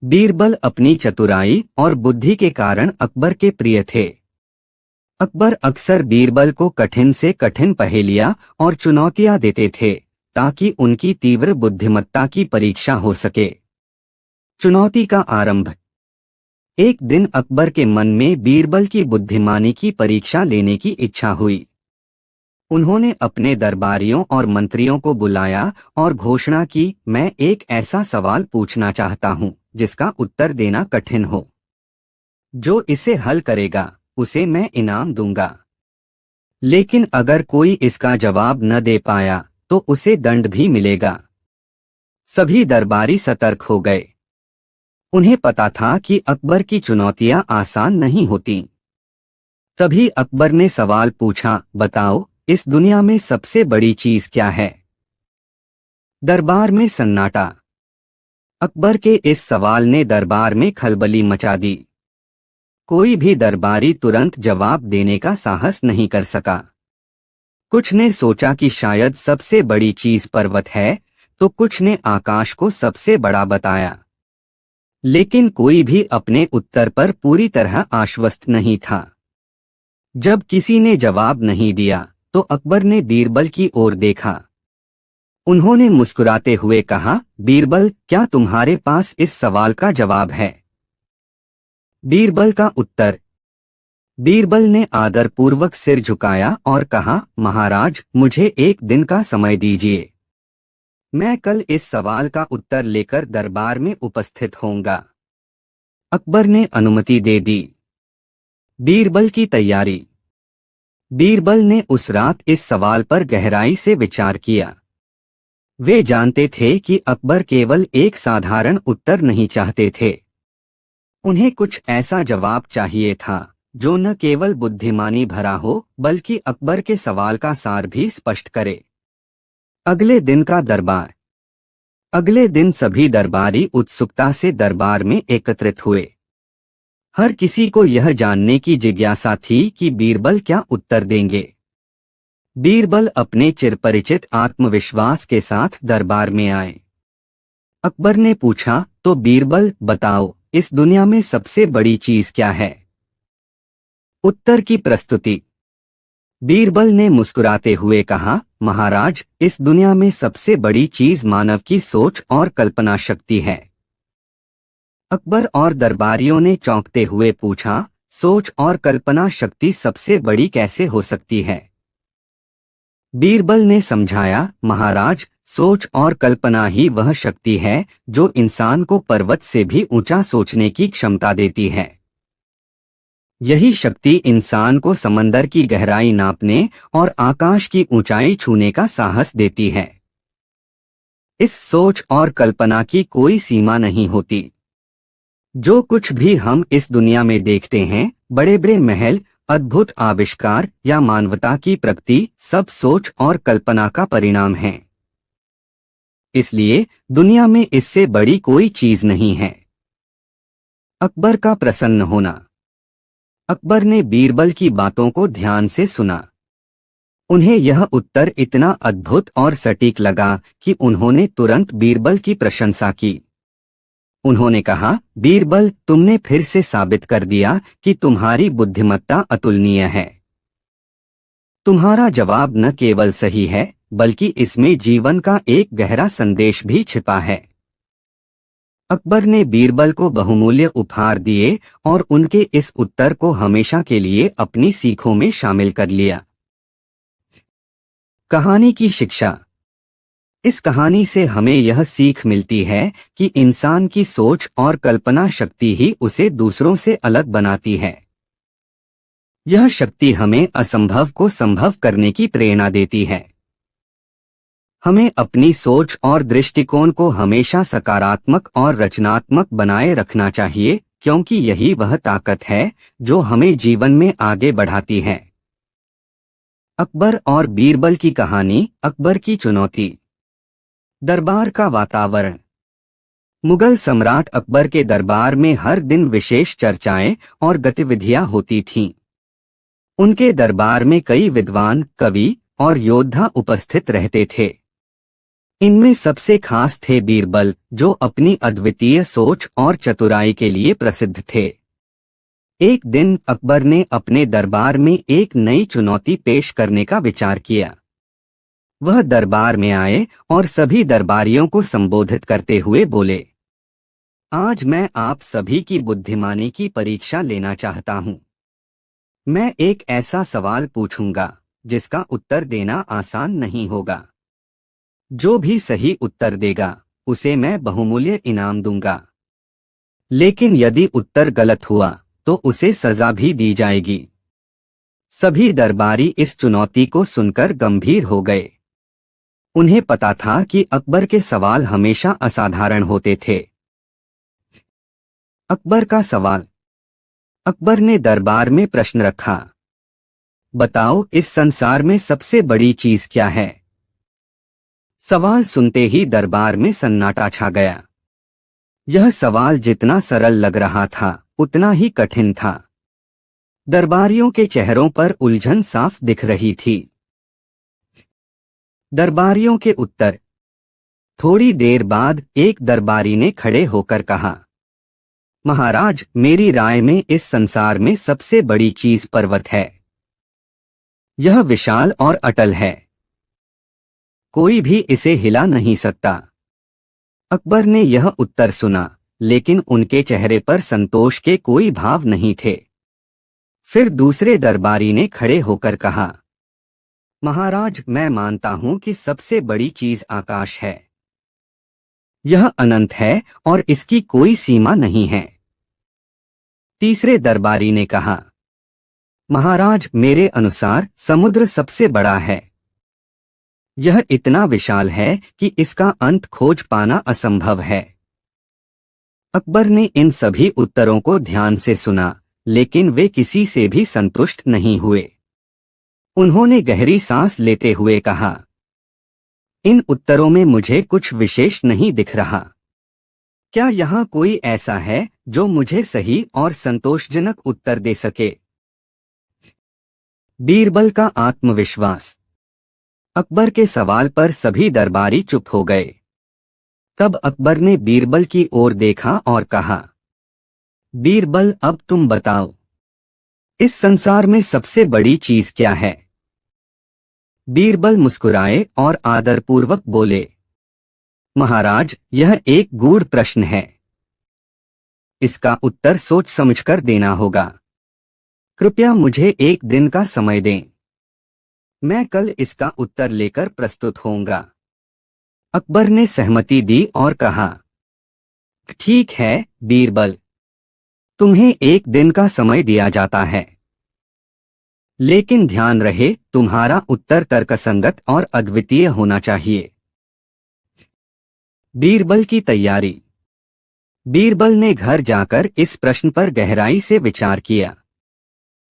बीरबल अपनी चतुराई और बुद्धि के कारण अकबर के प्रिय थे। अकबर अक्सर बीरबल को कठिन से कठिन पहेलियां और चुनौतियां देते थे, ताकि उनकी तीव्र बुद्धिमत्ता की परीक्षा हो सके। चुनौती का आरंभ। एक दिन अकबर के मन में बीरबल की बुद्धिमानी की परीक्षा लेने की इच्छा हुई। उन्होंने अपने दरबारियों और मंत्रियों को बुलाया और घोषणा की, मैं एक ऐसा सवाल पूछना चाहता हूँ जिसका उत्तर देना कठिन हो। जो इसे हल करेगा, उसे मैं इनाम दूंगा। लेकिन अगर कोई इसका जवाब न दे पाया तो उसे दंड भी मिलेगा। सभी दरबारी सतर्क हो गए। उन्हें पता था कि अकबर की चुनौतियां आसान नहीं होती। तभी अकबर ने सवाल पूछा, बताओ, इस दुनिया में सबसे बड़ी चीज क्या है? दरबार में सन्नाटा। अकबर के इस सवाल ने दरबार में खलबली मचा दी। कोई भी दरबारी तुरंत जवाब देने का साहस नहीं कर सका। कुछ ने सोचा कि शायद सबसे बड़ी चीज पर्वत है, तो कुछ ने आकाश को सबसे बड़ा बताया। लेकिन कोई भी अपने उत्तर पर पूरी तरह आश्वस्त नहीं था। जब किसी ने जवाब नहीं दिया, तो अकबर ने बीरबल की ओर देखा। उन्होंने मुस्कुराते हुए कहा, बीरबल, क्या तुम्हारे पास इस सवाल का जवाब है? बीरबल का उत्तर। बीरबल ने आदरपूर्वक सिर झुकाया और कहा, महाराज, मुझे एक दिन का समय दीजिए। मैं कल इस सवाल का उत्तर लेकर दरबार में उपस्थित होऊंगा। अकबर ने अनुमति दे दी। बीरबल की तैयारी। बीरबल ने उस रात इस सवाल पर गहराई से विचार किया। वे जानते थे कि अकबर केवल एक साधारण उत्तर नहीं चाहते थे। उन्हें कुछ ऐसा जवाब चाहिए था जो न केवल बुद्धिमानी भरा हो, बल्कि अकबर के सवाल का सार भी स्पष्ट करे। अगले दिन का दरबार। अगले दिन सभी दरबारी उत्सुकता से दरबार में एकत्रित हुए। हर किसी को यह जानने की जिज्ञासा थी कि बीरबल क्या उत्तर देंगे। बीरबल अपने चिरपरिचित आत्मविश्वास के साथ दरबार में आए। अकबर ने पूछा, तो बीरबल बताओ, इस दुनिया में सबसे बड़ी चीज क्या है? उत्तर की प्रस्तुति। बीरबल ने मुस्कुराते हुए कहा, महाराज, इस दुनिया में सबसे बड़ी चीज मानव की सोच और कल्पना शक्ति है। अकबर और दरबारियों ने चौंकते हुए पूछा, सोच और कल्पना शक्ति सबसे बड़ी कैसे हो सकती है? बीरबल ने समझाया, महाराज, सोच और कल्पना ही वह शक्ति है जो इंसान को पर्वत से भी ऊंचा सोचने की क्षमता देती है। यही शक्ति इंसान को समंदर की गहराई नापने और आकाश की ऊंचाई छूने का साहस देती है। इस सोच और कल्पना की कोई सीमा नहीं होती। जो कुछ भी हम इस दुनिया में देखते हैं, बड़े बड़े महल, अद्भुत आविष्कार या मानवता की प्रगति, सब सोच और कल्पना का परिणाम है। इसलिए दुनिया में इससे बड़ी कोई चीज नहीं है। अकबर का प्रसन्न होना। अकबर ने बीरबल की बातों को ध्यान से सुना। उन्हें यह उत्तर इतना अद्भुत और सटीक लगा कि उन्होंने तुरंत बीरबल की प्रशंसा की। उन्होंने कहा, बीरबल, तुमने फिर से साबित कर दिया कि तुम्हारी बुद्धिमत्ता अतुलनीय है। तुम्हारा जवाब न केवल सही है, बल्कि इसमें जीवन का एक गहरा संदेश भी छिपा है। अकबर ने बीरबल को बहुमूल्य उपहार दिए और उनके इस उत्तर को हमेशा के लिए अपनी सीखों में शामिल कर लिया। कहानी की शिक्षा। इस कहानी से हमें यह सीख मिलती है कि इंसान की सोच और कल्पना शक्ति ही उसे दूसरों से अलग बनाती है। यह शक्ति हमें असंभव को संभव करने की प्रेरणा देती है। हमें अपनी सोच और दृष्टिकोण को हमेशा सकारात्मक और रचनात्मक बनाए रखना चाहिए, क्योंकि यही वह ताकत है जो हमें जीवन में आगे बढ़ाती है। अकबर और बीरबल की कहानी। अकबर की चुनौती। दरबार का वातावरण। मुगल सम्राट अकबर के दरबार में हर दिन विशेष चर्चाएं और गतिविधियां होती थीं। उनके दरबार में कई विद्वान, कवि और योद्धा उपस्थित रहते थे। इनमें सबसे खास थे बीरबल, जो अपनी अद्वितीय सोच और चतुराई के लिए प्रसिद्ध थे। एक दिन अकबर ने अपने दरबार में एक नई चुनौती पेश करने का विचार किया। वह दरबार में आए और सभी दरबारियों को संबोधित करते हुए बोले, आज मैं आप सभी की बुद्धिमानी की परीक्षा लेना चाहता हूं। मैं एक ऐसा सवाल पूछूंगा जिसका उत्तर देना आसान नहीं होगा। जो भी सही उत्तर देगा उसे मैं बहुमूल्य इनाम दूंगा, लेकिन यदि उत्तर गलत हुआ तो उसे सजा भी दी जाएगी। सभी दरबारी इस चुनौती को सुनकर गंभीर हो गए। उन्हें पता था कि अकबर के सवाल हमेशा असाधारण होते थे। अकबर का सवाल। अकबर ने दरबार में प्रश्न रखा, बताओ, इस संसार में सबसे बड़ी चीज क्या है? सवाल सुनते ही दरबार में सन्नाटा छा गया। यह सवाल जितना सरल लग रहा था उतना ही कठिन था। दरबारियों के चेहरों पर उलझन साफ दिख रही थी। दरबारियों के उत्तर। थोड़ी देर बाद एक दरबारी ने खड़े होकर कहा, महाराज, मेरी राय में इस संसार में सबसे बड़ी चीज पर्वत है। यह विशाल और अटल है। कोई भी इसे हिला नहीं सकता। अकबर ने यह उत्तर सुना, लेकिन उनके चेहरे पर संतोष के कोई भाव नहीं थे। फिर दूसरे दरबारी ने खड़े होकर कहा, महाराज, मैं मानता हूं कि सबसे बड़ी चीज आकाश है। यह अनंत है और इसकी कोई सीमा नहीं है। तीसरे दरबारी ने कहा, महाराज, मेरे अनुसार समुद्र सबसे बड़ा है। यह इतना विशाल है कि इसका अंत खोज पाना असंभव है। अकबर ने इन सभी उत्तरों को ध्यान से सुना, लेकिन वे किसी से भी संतुष्ट नहीं हुए। उन्होंने गहरी सांस लेते हुए कहा, इन उत्तरों में मुझे कुछ विशेष नहीं दिख रहा। क्या यहाँ कोई ऐसा है जो मुझे सही और संतोषजनक उत्तर दे सके? बीरबल का आत्मविश्वास। अकबर के सवाल पर सभी दरबारी चुप हो गए। तब अकबर ने बीरबल की ओर देखा और कहा, बीरबल, अब तुम बताओ, इस संसार में सबसे बड़ी चीज क्या है? बीरबल मुस्कुराए और आदरपूर्वक बोले, महाराज, यह एक गूढ़ प्रश्न है। इसका उत्तर सोच समझकर देना होगा। कृपया मुझे एक दिन का समय दें। मैं कल इसका उत्तर लेकर प्रस्तुत होऊंगा। अकबर ने सहमति दी और कहा, ठीक है बीरबल, तुम्हें एक दिन का समय दिया जाता है। लेकिन ध्यान रहे, तुम्हारा उत्तर तर्कसंगत और अद्वितीय होना चाहिए। बीरबल की तैयारी। बीरबल ने घर जाकर इस प्रश्न पर गहराई से विचार किया।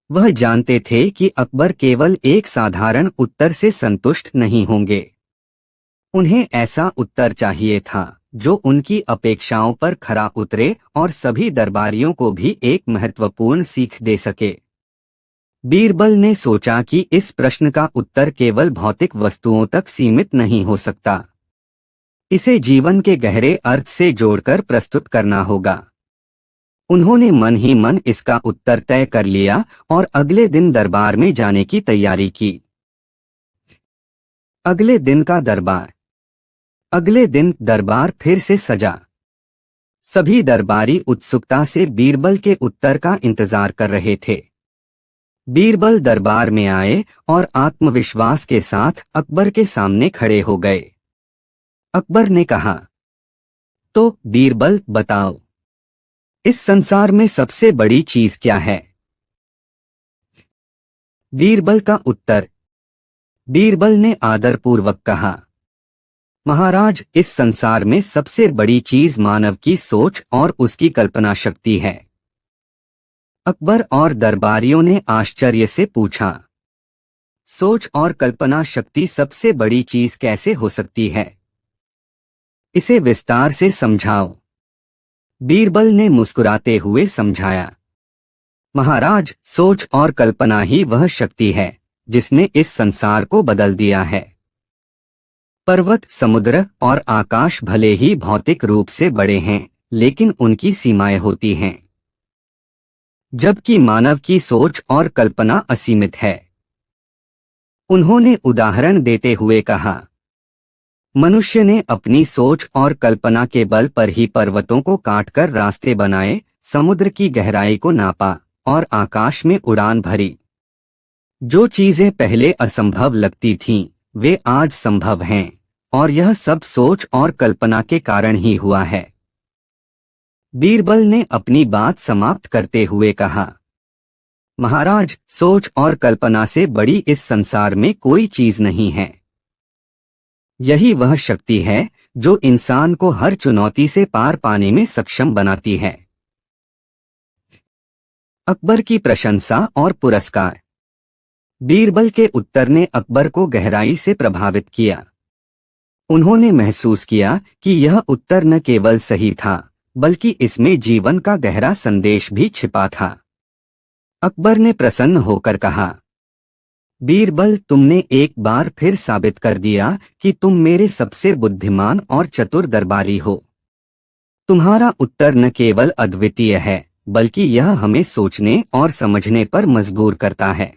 वह जानते थे कि अकबर केवल एक साधारण उत्तर से संतुष्ट नहीं होंगे। उन्हें ऐसा उत्तर चाहिए था जो उनकी अपेक्षाओं पर खरा उतरे और सभी दरबारियों को भी एक महत्वपूर्ण सीख दे सके। बीरबल ने सोचा कि इस प्रश्न का उत्तर केवल भौतिक वस्तुओं तक सीमित नहीं हो सकता। इसे जीवन के गहरे अर्थ से जोड़कर प्रस्तुत करना होगा। उन्होंने मन ही मन इसका उत्तर तय कर लिया और अगले दिन दरबार में जाने की तैयारी की। अगले दिन का दरबार। अगले दिन दरबार फिर से सजा। सभी दरबारी उत्सुकता से बीरबल के उत्तर का इंतजार कर रहे थे। बीरबल दरबार में आए और आत्मविश्वास के साथ अकबर के सामने खड़े हो गए। अकबर ने कहा, तो बीरबल बताओ, इस संसार में सबसे बड़ी चीज क्या है? बीरबल का उत्तर। बीरबल ने आदरपूर्वक कहा, महाराज, इस संसार में सबसे बड़ी चीज मानव की सोच और उसकी कल्पना शक्ति है। अकबर और दरबारियों ने आश्चर्य से पूछा, सोच और कल्पना शक्ति सबसे बड़ी चीज कैसे हो सकती है? इसे विस्तार से समझाओ। बीरबल ने मुस्कुराते हुए समझाया, महाराज, सोच और कल्पना ही वह शक्ति है जिसने इस संसार को बदल दिया है। पर्वत, समुद्र और आकाश भले ही भौतिक रूप से बड़े हैं, लेकिन उनकी सीमाएं होती हैं, जबकि मानव की सोच और कल्पना असीमित है। उन्होंने उदाहरण देते हुए कहा, मनुष्य ने अपनी सोच और कल्पना के बल पर ही पर्वतों को काटकर रास्ते बनाए, समुद्र की गहराई को नापा और आकाश में उड़ान भरी। जो चीजें पहले असंभव लगती थीं, वे आज संभव हैं, और यह सब सोच और कल्पना के कारण ही हुआ है। बीरबल ने अपनी बात समाप्त करते हुए कहा, महाराज, सोच और कल्पना से बड़ी इस संसार में कोई चीज नहीं है। यही वह शक्ति है जो इंसान को हर चुनौती से पार पाने में सक्षम बनाती है। अकबर की प्रशंसा और पुरस्कार। बीरबल के उत्तर ने अकबर को गहराई से प्रभावित किया। उन्होंने महसूस किया कि यह उत्तर न केवल सही था, बल्कि इसमें जीवन का गहरा संदेश भी छिपा था। अकबर ने प्रसन्न होकर कहा, बीरबल, तुमने एक बार फिर साबित कर दिया कि तुम मेरे सबसे बुद्धिमान और चतुर दरबारी हो। तुम्हारा उत्तर न केवल अद्वितीय है, बल्कि यह हमें सोचने और समझने पर मजबूर करता है।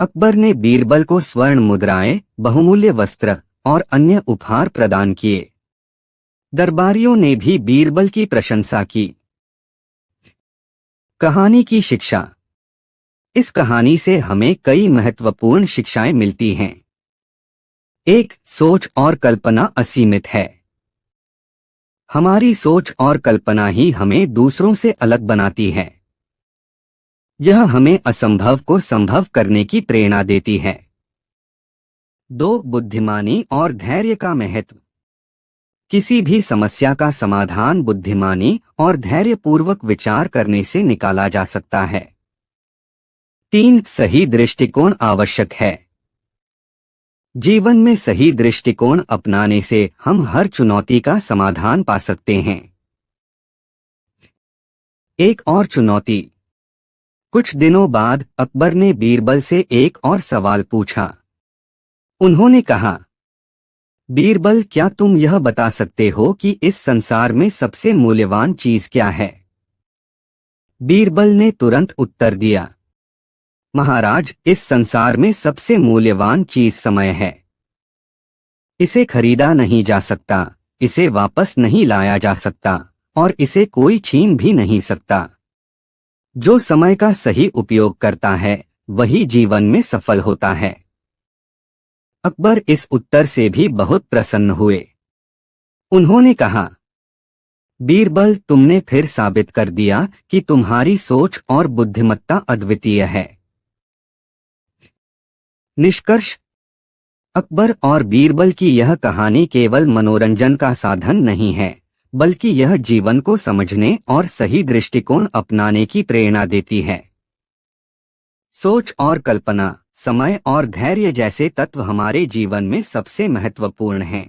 अकबर ने बीरबल को स्वर्ण मुद्राएं, बहुमूल्य वस्त्र और अन्य उपहार प्रदान किए। दरबारियों ने भी बीरबल की प्रशंसा की। कहानी की शिक्षा। इस कहानी से हमें कई महत्वपूर्ण शिक्षाएं मिलती हैं। 1. सोच और कल्पना असीमित है। हमारी सोच और कल्पना ही हमें दूसरों से अलग बनाती है। यह हमें असंभव को संभव करने की प्रेरणा देती है। 2. बुद्धिमानी और धैर्य का महत्व। किसी भी समस्या का समाधान बुद्धिमानी और धैर्यपूर्वक विचार करने से निकाला जा सकता है। 3. सही दृष्टिकोण आवश्यक है। जीवन में सही दृष्टिकोण अपनाने से हम हर चुनौती का समाधान पा सकते हैं। एक और चुनौती। कुछ दिनों बाद अकबर ने बीरबल से एक और सवाल पूछा। उन्होंने कहा, बीरबल, क्या तुम यह बता सकते हो कि इस संसार में सबसे मूल्यवान चीज क्या है? बीरबल ने तुरंत उत्तर दिया, महाराज, इस संसार में सबसे मूल्यवान चीज समय है। इसे खरीदा नहीं जा सकता, इसे वापस नहीं लाया जा सकता और इसे कोई छीन भी नहीं सकता। जो समय का सही उपयोग करता है वही जीवन में सफल होता है। अकबर इस उत्तर से भी बहुत प्रसन्न हुए। उन्होंने कहा, बीरबल, तुमने फिर साबित कर दिया कि तुम्हारी सोच और बुद्धिमत्ता अद्वितीय है। निष्कर्ष। अकबर और बीरबल की यह कहानी केवल मनोरंजन का साधन नहीं है, बल्कि यह जीवन को समझने और सही दृष्टिकोण अपनाने की प्रेरणा देती है। सोच और कल्पना, समय और धैर्य जैसे तत्व हमारे जीवन में सबसे महत्वपूर्ण हैं।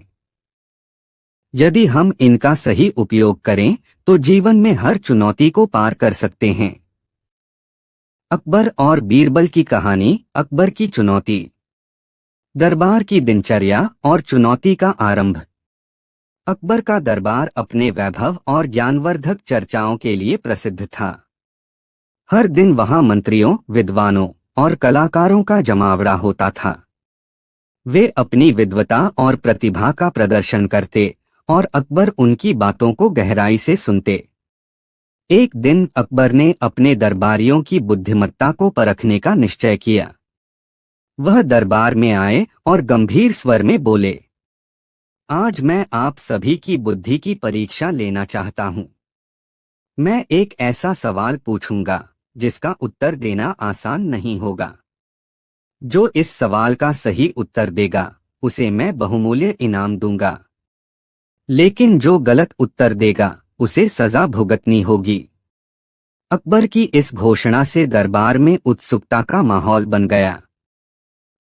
यदि हम इनका सही उपयोग करें तो जीवन में हर चुनौती को पार कर सकते हैं। अकबर और बीरबल की कहानी। अकबर की चुनौती। दरबार की दिनचर्या और चुनौती का आरंभ। अकबर का दरबार अपने वैभव और ज्ञानवर्धक चर्चाओं के लिए प्रसिद्ध था। हर दिन वहां मंत्रियों, विद्वानों और कलाकारों का जमावड़ा होता था। वे अपनी विद्वता और प्रतिभा का प्रदर्शन करते और अकबर उनकी बातों को गहराई से सुनते। एक दिन अकबर ने अपने दरबारियों की बुद्धिमत्ता को परखने का निश्चय किया। वह दरबार में आए और गंभीर स्वर में बोले, आज मैं आप सभी की बुद्धि की परीक्षा लेना चाहता हूं। मैं एक ऐसा सवाल पूछूंगा जिसका उत्तर देना आसान नहीं होगा। जो इस सवाल का सही उत्तर देगा उसे मैं बहुमूल्य इनाम दूंगा, लेकिन जो गलत उत्तर देगा उसे सजा भुगतनी होगी। अकबर की इस घोषणा से दरबार में उत्सुकता का माहौल बन गया।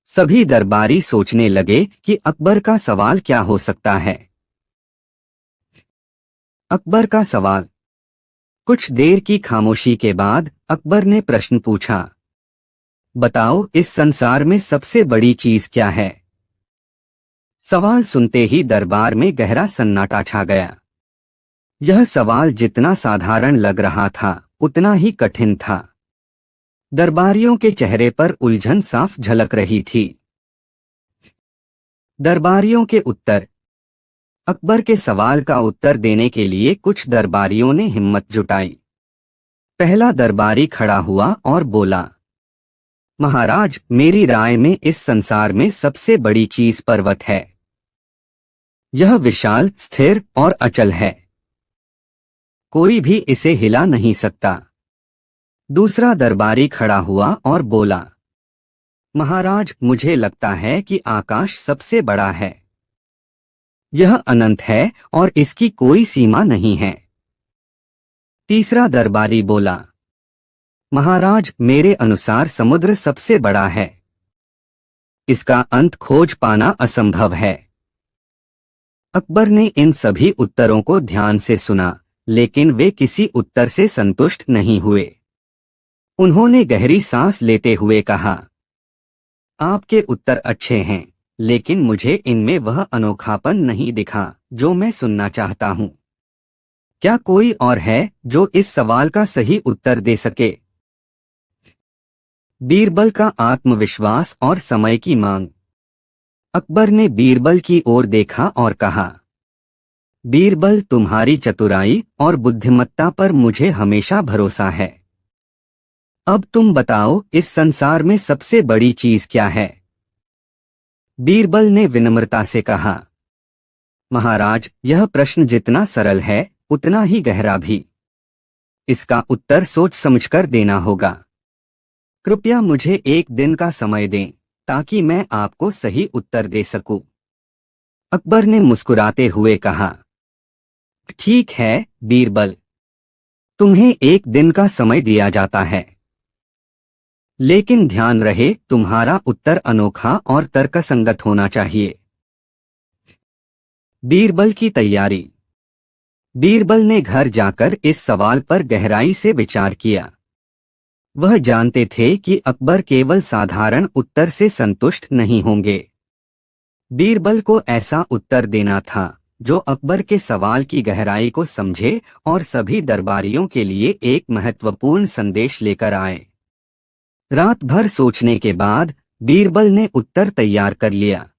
सभी दरबारी सोचने लगे कि अकबर का सवाल क्या हो सकता है। अकबर का सवाल। कुछ देर की खामोशी के बाद अकबर ने प्रश्न पूछा, बताओ, इस संसार में सबसे बड़ी चीज क्या है? सवाल सुनते ही दरबार में गहरा सन्नाटा छा गया। यह सवाल जितना साधारण लग रहा था उतना ही कठिन था। दरबारियों के चेहरे पर उलझन साफ झलक रही थी। दरबारियों के उत्तर। अकबर के सवाल का उत्तर देने के लिए कुछ दरबारियों ने हिम्मत जुटाई। पहला दरबारी खड़ा हुआ और बोला, महाराज, मेरी राय में इस संसार में सबसे बड़ी चीज पर्वत है। यह विशाल, स्थिर और अचल है। कोई भी इसे हिला नहीं सकता। दूसरा दरबारी खड़ा हुआ और बोला, महाराज, मुझे लगता है कि आकाश सबसे बड़ा है। यह अनंत है और इसकी कोई सीमा नहीं है। तीसरा दरबारी बोला, महाराज, मेरे अनुसार समुद्र सबसे बड़ा है। इसका अंत खोज पाना असंभव है। अकबर ने इन सभी उत्तरों को ध्यान से सुना, लेकिन वे किसी उत्तर से संतुष्ट नहीं हुए। उन्होंने गहरी सांस लेते हुए कहा, आपके उत्तर अच्छे हैं, लेकिन मुझे इनमें वह अनोखापन नहीं दिखा जो मैं सुनना चाहता हूं। क्या कोई और है जो इस सवाल का सही उत्तर दे सके? बीरबल का आत्मविश्वास और समय की मांग। अकबर ने बीरबल की ओर देखा और कहा, बीरबल, तुम्हारी चतुराई और बुद्धिमत्ता पर मुझे हमेशा भरोसा है। अब तुम बताओ, इस संसार में सबसे बड़ी चीज क्या है? बीरबल ने विनम्रता से कहा, महाराज, यह प्रश्न जितना सरल है उतना ही गहरा भी। इसका उत्तर सोच समझकर देना होगा। कृपया मुझे एक दिन का समय दें ताकि मैं आपको सही उत्तर दे सकूं। अकबर ने मुस्कुराते हुए कहा, ठीक है बीरबल, तुम्हें एक दिन का समय दिया जाता है। लेकिन ध्यान रहे तुम्हारा उत्तर अनोखा और तर्कसंगत होना चाहिए। बीरबल की तैयारी। बीरबल ने घर जाकर इस सवाल पर गहराई से विचार किया। वह जानते थे कि अकबर केवल साधारण उत्तर से संतुष्ट नहीं होंगे। बीरबल को ऐसा उत्तर देना था जो अकबर के सवाल की गहराई को समझे और सभी दरबारियों के लिए एक महत्वपूर्ण संदेश लेकर आए। रात भर सोचने के बाद बीरबल ने उत्तर तैयार कर लिया।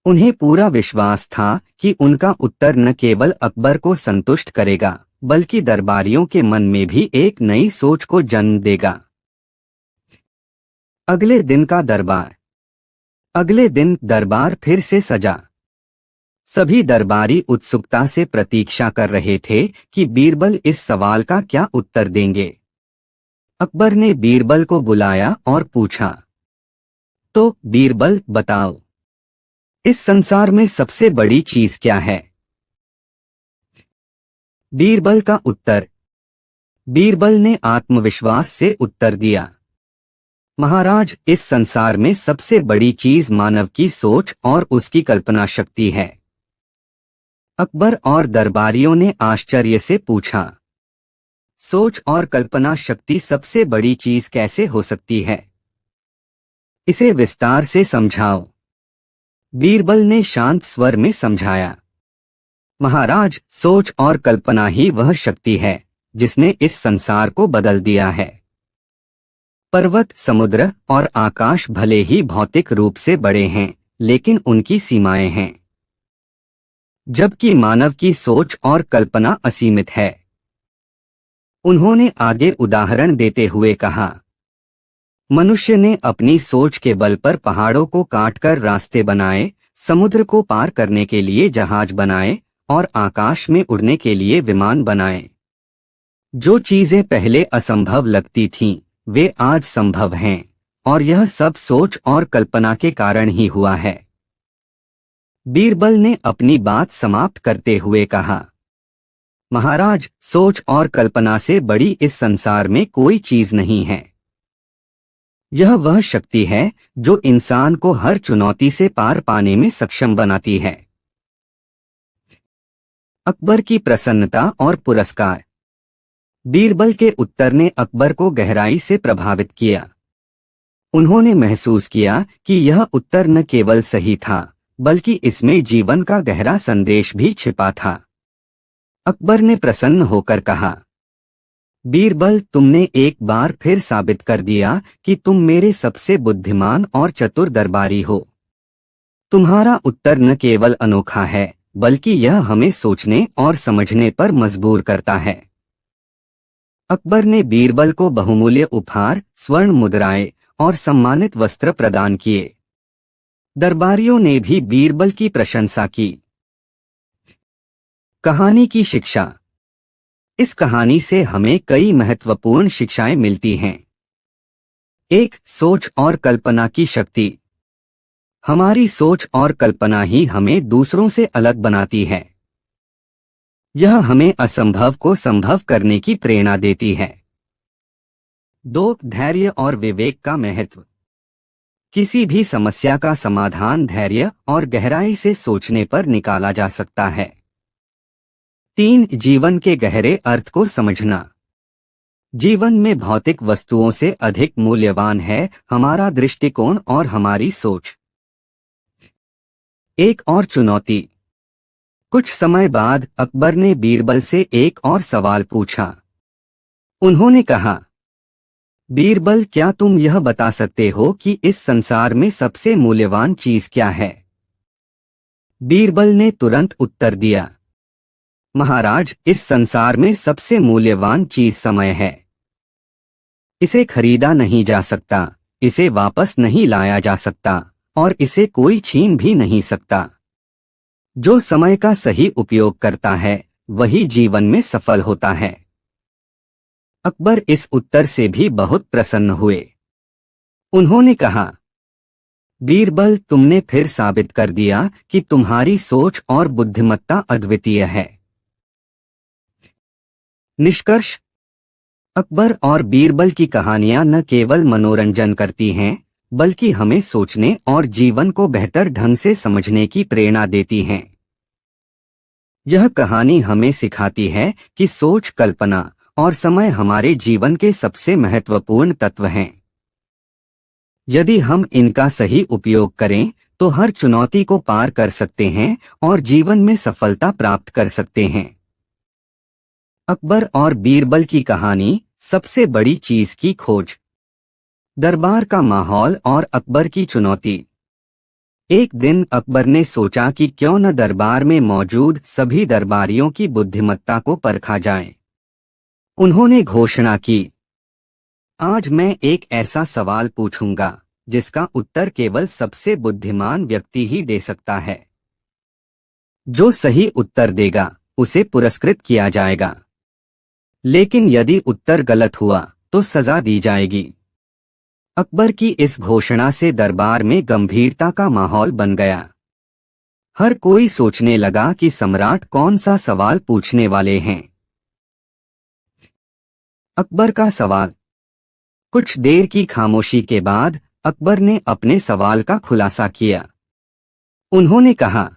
उन्हें पूरा विश्वास था कि उनका उत्तर न केवल अकबर को संतुष्ट करेगा बल्कि दरबारियों के मन में भी एक नई सोच को जन्म देगा। अगले दिन का दरबार। अगले दिन दरबार फिर से सजा। सभी दरबारी उत्सुकता से प्रतीक्षा कर रहे थे कि बीरबल इस सवाल का क्या उत्तर देंगे। अकबर ने बीरबल को बुलाया और पूछा, तो बीरबल बताओ, इस संसार में सबसे बड़ी चीज क्या है? बीरबल का उत्तर। बीरबल ने आत्मविश्वास से उत्तर दिया, महाराज, इस संसार में सबसे बड़ी चीज मानव की सोच और उसकी कल्पना शक्ति है। अकबर और दरबारियों ने आश्चर्य से पूछा, सोच और कल्पना शक्ति सबसे बड़ी चीज कैसे हो सकती है? इसे विस्तार से समझाओ। बीरबल ने शांत स्वर में समझाया, महाराज, सोच और कल्पना ही वह शक्ति है जिसने इस संसार को बदल दिया है। पर्वत, समुद्र और आकाश भले ही भौतिक रूप से बड़े हैं, लेकिन उनकी सीमाएं हैं, जबकि मानव की सोच और कल्पना असीमित है। उन्होंने आगे उदाहरण देते हुए कहा, मनुष्य ने अपनी सोच के बल पर पहाड़ों को काटकर रास्ते बनाए, समुद्र को पार करने के लिए जहाज बनाए और आकाश में उड़ने के लिए विमान बनाए। जो चीजें पहले असंभव लगती थीं, वे आज संभव हैं, और यह सब सोच और कल्पना के कारण ही हुआ है। बीरबल ने अपनी बात समाप्त करते हुए कहा, महाराज, सोच और कल्पना से बड़ी इस संसार में कोई चीज नहीं है। यह वह शक्ति है जो इंसान को हर चुनौती से पार पाने में सक्षम बनाती है। अकबर की प्रसन्नता और पुरस्कार। बीरबल के उत्तर ने अकबर को गहराई से प्रभावित किया। उन्होंने महसूस किया कि यह उत्तर न केवल सही था बल्कि इसमें जीवन का गहरा संदेश भी छिपा था। अकबर ने प्रसन्न होकर कहा, बीरबल, तुमने एक बार फिर साबित कर दिया कि तुम मेरे सबसे बुद्धिमान और चतुर दरबारी हो। तुम्हारा उत्तर न केवल अनोखा है बल्कि यह हमें सोचने और समझने पर मजबूर करता है। अकबर ने बीरबल को बहुमूल्य उपहार, स्वर्ण मुद्राएं और सम्मानित वस्त्र प्रदान किए। दरबारियों ने भी बीरबल की प्रशंसा की। कहानी की शिक्षा। इस कहानी से हमें कई महत्वपूर्ण शिक्षाएं मिलती हैं। 1. सोच और कल्पना की शक्ति। हमारी सोच और कल्पना ही हमें दूसरों से अलग बनाती है। यह हमें असंभव को संभव करने की प्रेरणा देती है। 2. धैर्य और विवेक का महत्व। किसी भी समस्या का समाधान धैर्य और गहराई से सोचने पर निकाला जा सकता है। 3. जीवन के गहरे अर्थ को समझना। जीवन में भौतिक वस्तुओं से अधिक मूल्यवान है हमारा दृष्टिकोण और हमारी सोच। एक और चुनौती। कुछ समय बाद अकबर ने बीरबल से एक और सवाल पूछा। उन्होंने कहा, बीरबल, क्या तुम यह बता सकते हो कि इस संसार में सबसे मूल्यवान चीज क्या है? बीरबल ने तुरंत उत्तर दिया, महाराज, इस संसार में सबसे मूल्यवान चीज समय है। इसे खरीदा नहीं जा सकता, इसे वापस नहीं लाया जा सकता और इसे कोई छीन भी नहीं सकता। जो समय का सही उपयोग करता है वही जीवन में सफल होता है। अकबर इस उत्तर से भी बहुत प्रसन्न हुए। उन्होंने कहा, बीरबल, तुमने फिर साबित कर दिया कि तुम्हारी सोच और बुद्धिमत्ता अद्वितीय है। निष्कर्ष। अकबर और बीरबल की कहानियां न केवल मनोरंजन करती हैं, बल्कि हमें सोचने और जीवन को बेहतर ढंग से समझने की प्रेरणा देती हैं। यह कहानी हमें सिखाती है कि सोच, कल्पना और समय हमारे जीवन के सबसे महत्वपूर्ण तत्व हैं। यदि हम इनका सही उपयोग करें, तो हर चुनौती को पार कर सकते हैं और जीवन में सफलता प्राप्त कर सकते हैं। अकबर और बीरबल की कहानी, सबसे बड़ी चीज की खोज। दरबार का माहौल और अकबर की चुनौती। एक दिन अकबर ने सोचा कि क्यों न दरबार में मौजूद सभी दरबारियों की बुद्धिमत्ता को परखा जाए। उन्होंने घोषणा की, आज मैं एक ऐसा सवाल पूछूंगा जिसका उत्तर केवल सबसे बुद्धिमान व्यक्ति ही दे सकता है। जो सही उत्तर देगा उसे पुरस्कृत किया जाएगा, लेकिन यदि उत्तर गलत हुआ तो सजा दी जाएगी। अकबर की इस घोषणा से दरबार में गंभीरता का माहौल बन गया। हर कोई सोचने लगा कि सम्राट कौन सा सवाल पूछने वाले हैं। अकबर का सवाल। कुछ देर की खामोशी के बाद अकबर ने अपने सवाल का खुलासा किया। उन्होंने कहा,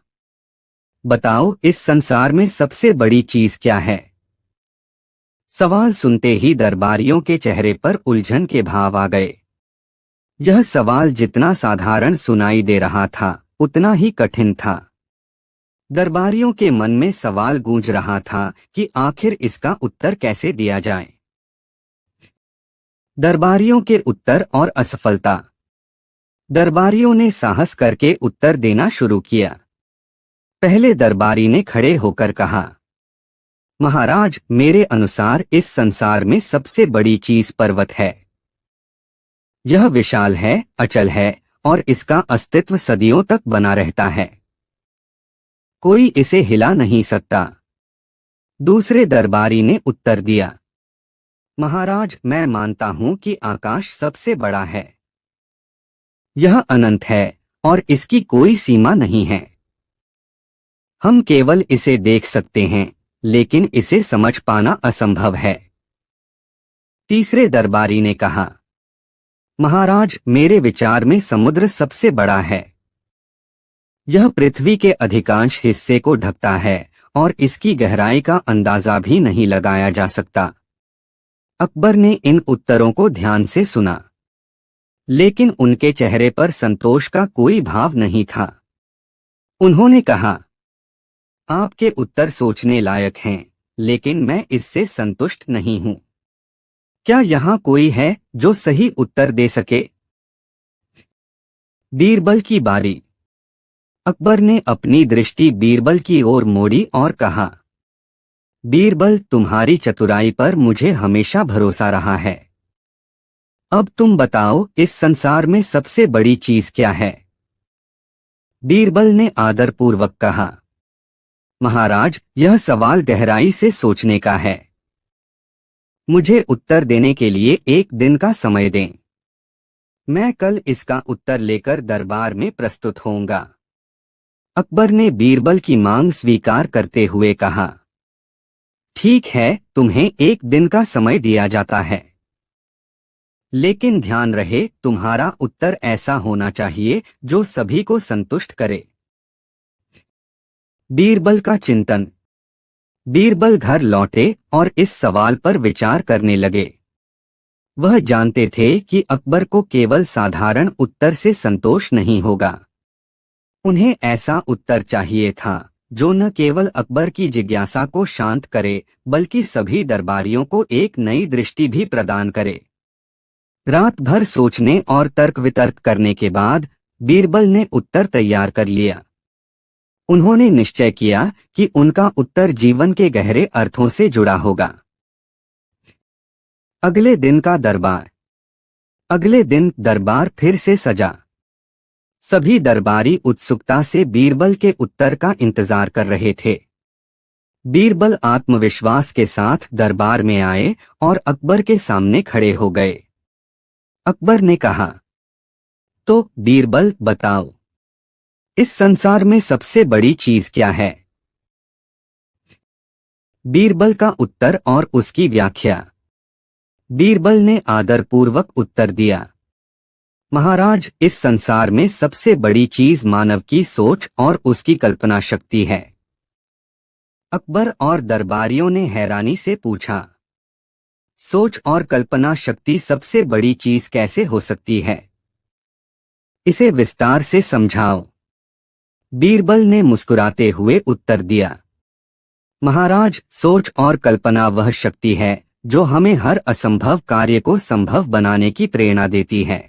बताओ, इस संसार में सबसे बड़ी चीज क्या है? सवाल सुनते ही दरबारियों के चेहरे पर उलझन के भाव आ गए। यह सवाल जितना साधारण सुनाई दे रहा था, उतना ही कठिन था। दरबारियों के मन में सवाल गूंज रहा था कि आखिर इसका उत्तर कैसे दिया जाए। दरबारियों के उत्तर और असफलता। दरबारियों ने साहस करके उत्तर देना शुरू किया। पहले दरबारी ने खड़े होकर कहा, महाराज, मेरे अनुसार इस संसार में सबसे बड़ी चीज पर्वत है। यह विशाल है, अचल है और इसका अस्तित्व सदियों तक बना रहता है। कोई इसे हिला नहीं सकता। दूसरे दरबारी ने उत्तर दिया, महाराज, मैं मानता हूं कि आकाश सबसे बड़ा है। यह अनंत है और इसकी कोई सीमा नहीं है। हम केवल इसे देख सकते हैं, लेकिन इसे समझ पाना असंभव है। तीसरे दरबारी ने कहा, महाराज, मेरे विचार में समुद्र सबसे बड़ा है। यह पृथ्वी के अधिकांश हिस्से को ढकता है और इसकी गहराई का अंदाजा भी नहीं लगाया जा सकता। अकबर ने इन उत्तरों को ध्यान से सुना, लेकिन उनके चेहरे पर संतोष का कोई भाव नहीं था। उन्होंने कहा, आपके उत्तर सोचने लायक हैं, लेकिन मैं इससे संतुष्ट नहीं हूं। क्या यहाँ कोई है जो सही उत्तर दे सके? बीरबल की बारी। अकबर ने अपनी दृष्टि बीरबल की ओर मोड़ी और कहा, बीरबल, तुम्हारी चतुराई पर मुझे हमेशा भरोसा रहा है। अब तुम बताओ, इस संसार में सबसे बड़ी चीज क्या है? बीरबल ने आदरपूर्वक कहा, महाराज, यह सवाल गहराई से सोचने का है। मुझे उत्तर देने के लिए एक दिन का समय दें। मैं कल इसका उत्तर लेकर दरबार में प्रस्तुत होऊंगा। अकबर ने बीरबल की मांग स्वीकार करते हुए कहा, ठीक है, तुम्हें एक दिन का समय दिया जाता है। लेकिन ध्यान रहे, तुम्हारा उत्तर ऐसा होना चाहिए जो सभी को संतुष्ट करे। बीरबल का चिंतन। बीरबल घर लौटे और इस सवाल पर विचार करने लगे। वह जानते थे कि अकबर को केवल साधारण उत्तर से संतोष नहीं होगा। उन्हें ऐसा उत्तर चाहिए था जो न केवल अकबर की जिज्ञासा को शांत करे, बल्कि सभी दरबारियों को एक नई दृष्टि भी प्रदान करे। रात भर सोचने और तर्क वितर्क करने के बाद बीरबल ने उत्तर तैयार कर लिया। उन्होंने निश्चय किया कि उनका उत्तर जीवन के गहरे अर्थों से जुड़ा होगा। अगले दिन का दरबार। अगले दिन दरबार फिर से सजा। सभी दरबारी उत्सुकता से बीरबल के उत्तर का इंतजार कर रहे थे। बीरबल आत्मविश्वास के साथ दरबार में आए और अकबर के सामने खड़े हो गए। अकबर ने कहा, तो बीरबल, बताओ, इस संसार में सबसे बड़ी चीज क्या है? बीरबल का उत्तर और उसकी व्याख्या। बीरबल ने आदरपूर्वक उत्तर दिया, महाराज, इस संसार में सबसे बड़ी चीज मानव की सोच और उसकी कल्पना शक्ति है। अकबर और दरबारियों ने हैरानी से पूछा, सोच और कल्पना शक्ति सबसे बड़ी चीज कैसे हो सकती है? इसे विस्तार से समझाओ। बीरबल ने मुस्कुराते हुए उत्तर दिया, महाराज, सोच और कल्पना वह शक्ति है जो हमें हर असंभव कार्य को संभव बनाने की प्रेरणा देती है।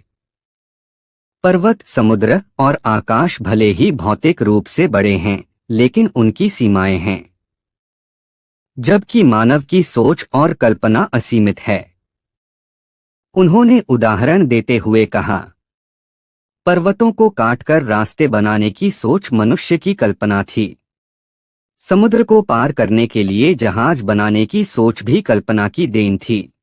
पर्वत, समुद्र और आकाश भले ही भौतिक रूप से बड़े हैं, लेकिन उनकी सीमाएं हैं, जबकि मानव की सोच और कल्पना असीमित है। उन्होंने उदाहरण देते हुए कहा, पर्वतों को काटकर रास्ते बनाने की सोच मनुष्य की कल्पना थी। समुद्र को पार करने के लिए जहाज बनाने की सोच भी कल्पना की देन थी।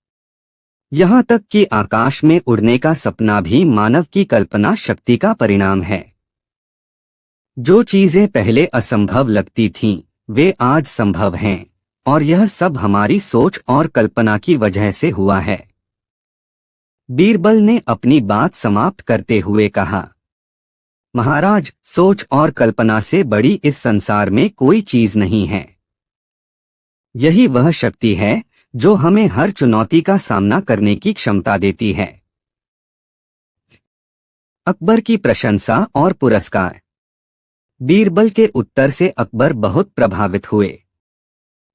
यहाँ तक कि आकाश में उड़ने का सपना भी मानव की कल्पना शक्ति का परिणाम है। जो चीजें पहले असंभव लगती थीं, वे आज संभव हैं, और यह सब हमारी सोच और कल्पना की वजह से हुआ है। बीरबल ने अपनी बात समाप्त करते हुए कहा, महाराज, सोच और कल्पना से बड़ी इस संसार में कोई चीज नहीं है। यही वह शक्ति है जो हमें हर चुनौती का सामना करने की क्षमता देती है। अकबर की प्रशंसा और पुरस्कार। बीरबल के उत्तर से अकबर बहुत प्रभावित हुए।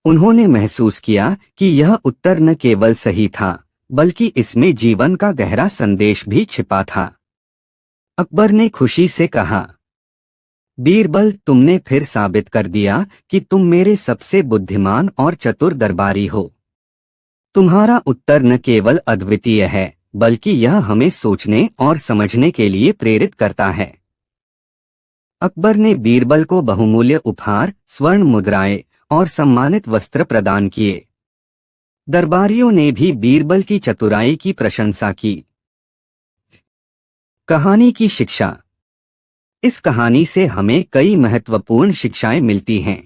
उन्होंने महसूस किया कि यह उत्तर न केवल सही था, बल्कि इसमें जीवन का गहरा संदेश भी छिपा था। अकबर ने खुशी से कहा, बीरबल, तुमने फिर साबित कर दिया कि तुम मेरे सबसे बुद्धिमान और चतुर दरबारी हो। तुम्हारा उत्तर न केवल अद्वितीय है, बल्कि यह हमें सोचने और समझने के लिए प्रेरित करता है। अकबर ने बीरबल को बहुमूल्य उपहार, स्वर्ण मुद्राएं और सम्मानित वस्त्र प्रदान किए। दरबारियों ने भी बीरबल की चतुराई की प्रशंसा की। कहानी की शिक्षा। इस कहानी से हमें कई महत्वपूर्ण शिक्षाएं मिलती हैं।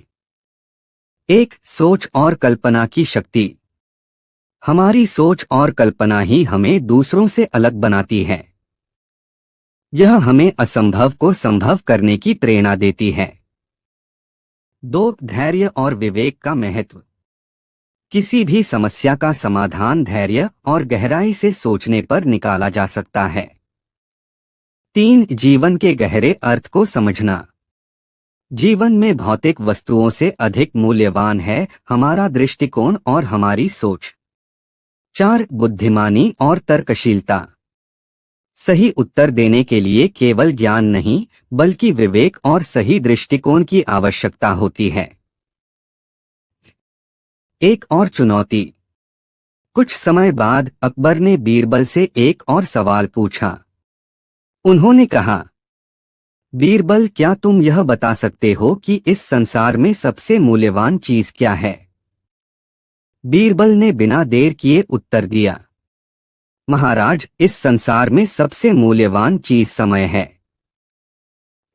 1. सोच और कल्पना की शक्ति। हमारी सोच और कल्पना ही हमें दूसरों से अलग बनाती है। यह हमें असंभव को संभव करने की प्रेरणा देती है। 2. धैर्य और विवेक का महत्व। किसी भी समस्या का समाधान धैर्य और गहराई से सोचने पर निकाला जा सकता है। 3. जीवन के गहरे अर्थ को समझना। जीवन में भौतिक वस्तुओं से अधिक मूल्यवान है हमारा दृष्टिकोण और हमारी सोच। 4. बुद्धिमानी और तर्कशीलता। सही उत्तर देने के लिए केवल ज्ञान नहीं, बल्कि विवेक और सही दृष्टिकोण की आवश्यकता होती है। एक और चुनौती। कुछ समय बाद अकबर ने बीरबल से एक और सवाल पूछा। उन्होंने कहा, बीरबल, क्या तुम यह बता सकते हो कि इस संसार में सबसे मूल्यवान चीज क्या है? बीरबल ने बिना देर किए उत्तर दिया, महाराज, इस संसार में सबसे मूल्यवान चीज समय है।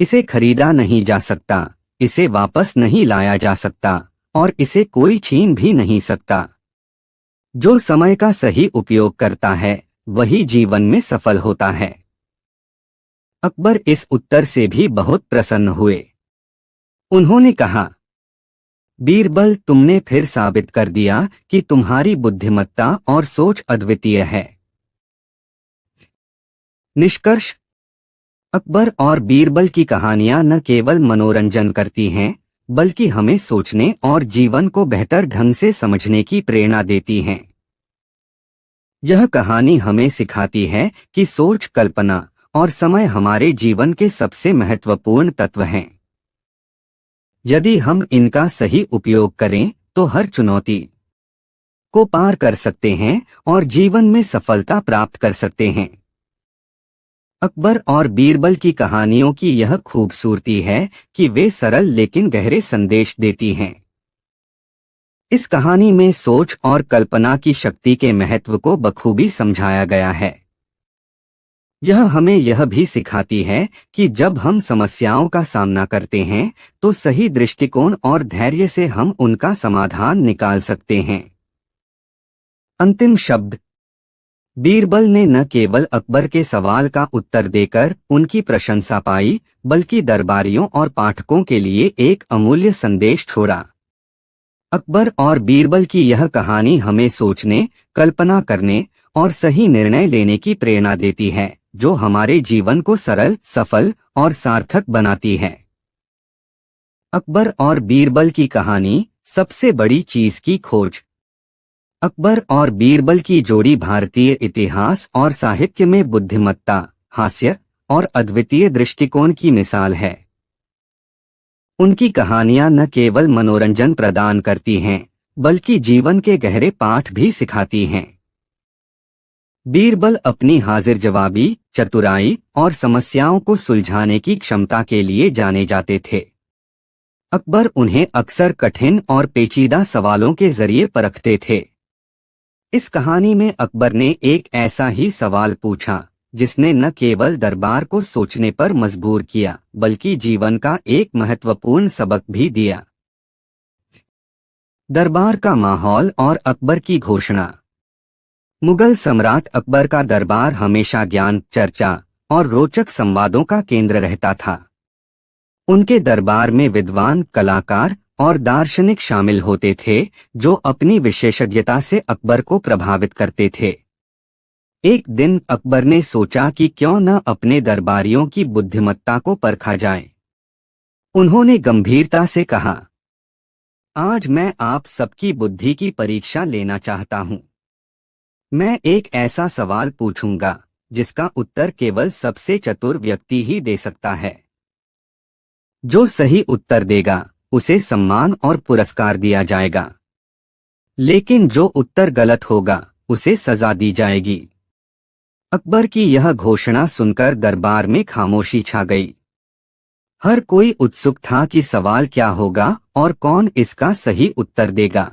इसे खरीदा नहीं जा सकता, इसे वापस नहीं लाया जा सकता, और इसे कोई छीन भी नहीं सकता। जो समय का सही उपयोग करता है, वही जीवन में सफल होता है। अकबर इस उत्तर से भी बहुत प्रसन्न हुए। उन्होंने कहा, बीरबल, तुमने फिर साबित कर दिया कि तुम्हारी बुद्धिमत्ता और सोच अद्वितीय है। निष्कर्ष। अकबर और बीरबल की कहानियां न केवल मनोरंजन करती हैं, बल्कि हमें सोचने और जीवन को बेहतर ढंग से समझने की प्रेरणा देती हैं। यह कहानी हमें सिखाती है कि सोच, कल्पना और समय हमारे जीवन के सबसे महत्वपूर्ण तत्व हैं। यदि हम इनका सही उपयोग करें, तो हर चुनौती को पार कर सकते हैं और जीवन में सफलता प्राप्त कर सकते हैं। अकबर और बीरबल की कहानियों की यह खूबसूरती है कि वे सरल लेकिन गहरे संदेश देती हैं। इस कहानी में सोच और कल्पना की शक्ति के महत्व को बखूबी समझाया गया है। यह हमें यह भी सिखाती है कि जब हम समस्याओं का सामना करते हैं, तो सही दृष्टिकोण और धैर्य से हम उनका समाधान निकाल सकते हैं। अंतिम शब्द। बीरबल ने न केवल अकबर के सवाल का उत्तर देकर उनकी प्रशंसा पाई, बल्कि दरबारियों और पाठकों के लिए एक अमूल्य संदेश छोड़ा। अकबर और बीरबल की यह कहानी हमें सोचने, कल्पना करने और सही निर्णय लेने की प्रेरणा देती है, जो हमारे जीवन को सरल, सफल और सार्थक बनाती है। अकबर और बीरबल की कहानी, सबसे बड़ी चीज की खोज। अकबर और बीरबल की जोड़ी भारतीय इतिहास और साहित्य में बुद्धिमत्ता, हास्य और अद्वितीय दृष्टिकोण की मिसाल है। उनकी कहानियां न केवल मनोरंजन प्रदान करती हैं, बल्कि जीवन के गहरे पाठ भी सिखाती हैं। बीरबल अपनी हाजिर जवाबी, चतुराई और समस्याओं को सुलझाने की क्षमता के लिए जाने जाते थे। अकबर उन्हें अक्सर कठिन और पेचीदा सवालों के जरिए परखते थे। इस कहानी में अकबर ने एक ऐसा ही सवाल पूछा जिसने न केवल दरबार को सोचने पर मजबूर किया, बल्कि जीवन का एक महत्वपूर्ण सबक भी दिया। दरबार का माहौल और अकबर की घोषणा। मुगल सम्राट अकबर का दरबार हमेशा ज्ञान, चर्चा और रोचक संवादों का केंद्र रहता था। उनके दरबार में विद्वान, कलाकार और दार्शनिक शामिल होते थे, जो अपनी विशेषज्ञता से अकबर को प्रभावित करते थे। एक दिन अकबर ने सोचा कि क्यों न अपने दरबारियों की बुद्धिमत्ता को परखा जाए। उन्होंने गंभीरता से कहा, आज मैं आप सबकी बुद्धि की परीक्षा लेना चाहता हूं। मैं एक ऐसा सवाल पूछूंगा जिसका उत्तर केवल सबसे चतुर व्यक्ति ही दे सकता है। जो सही उत्तर देगा उसे सम्मान और पुरस्कार दिया जाएगा, लेकिन जो उत्तर गलत होगा उसे सजा दी जाएगी। अकबर की यह घोषणा सुनकर दरबार में खामोशी छा गई। हर कोई उत्सुक था कि सवाल क्या होगा और कौन इसका सही उत्तर देगा।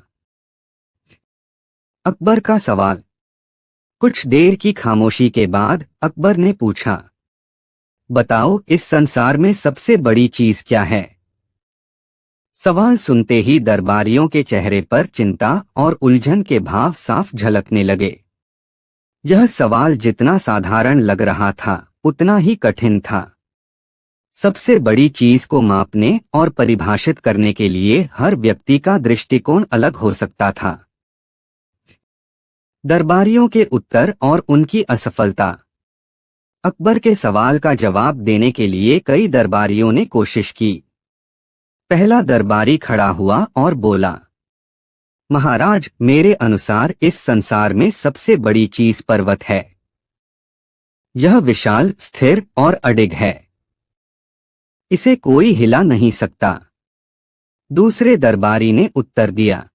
अकबर का सवाल। कुछ देर की खामोशी के बाद अकबर ने पूछा, बताओ, इस संसार में सबसे बड़ी चीज क्या है? सवाल सुनते ही दरबारियों के चेहरे पर चिंता और उलझन के भाव साफ झलकने लगे। यह सवाल जितना साधारण लग रहा था, उतना ही कठिन था। सबसे बड़ी चीज को मापने और परिभाषित करने के लिए हर व्यक्ति का दृष्टिकोण अलग हो सकता था। दरबारियों के उत्तर और उनकी असफलता। अकबर के सवाल का जवाब देने के लिए कई दरबारियों ने कोशिश की। पहला दरबारी खड़ा हुआ और बोला, महाराज, मेरे अनुसार इस संसार में सबसे बड़ी चीज पर्वत है। यह विशाल, स्थिर और अडिग है। इसे कोई हिला नहीं सकता। दूसरे दरबारी ने उत्तर दिया,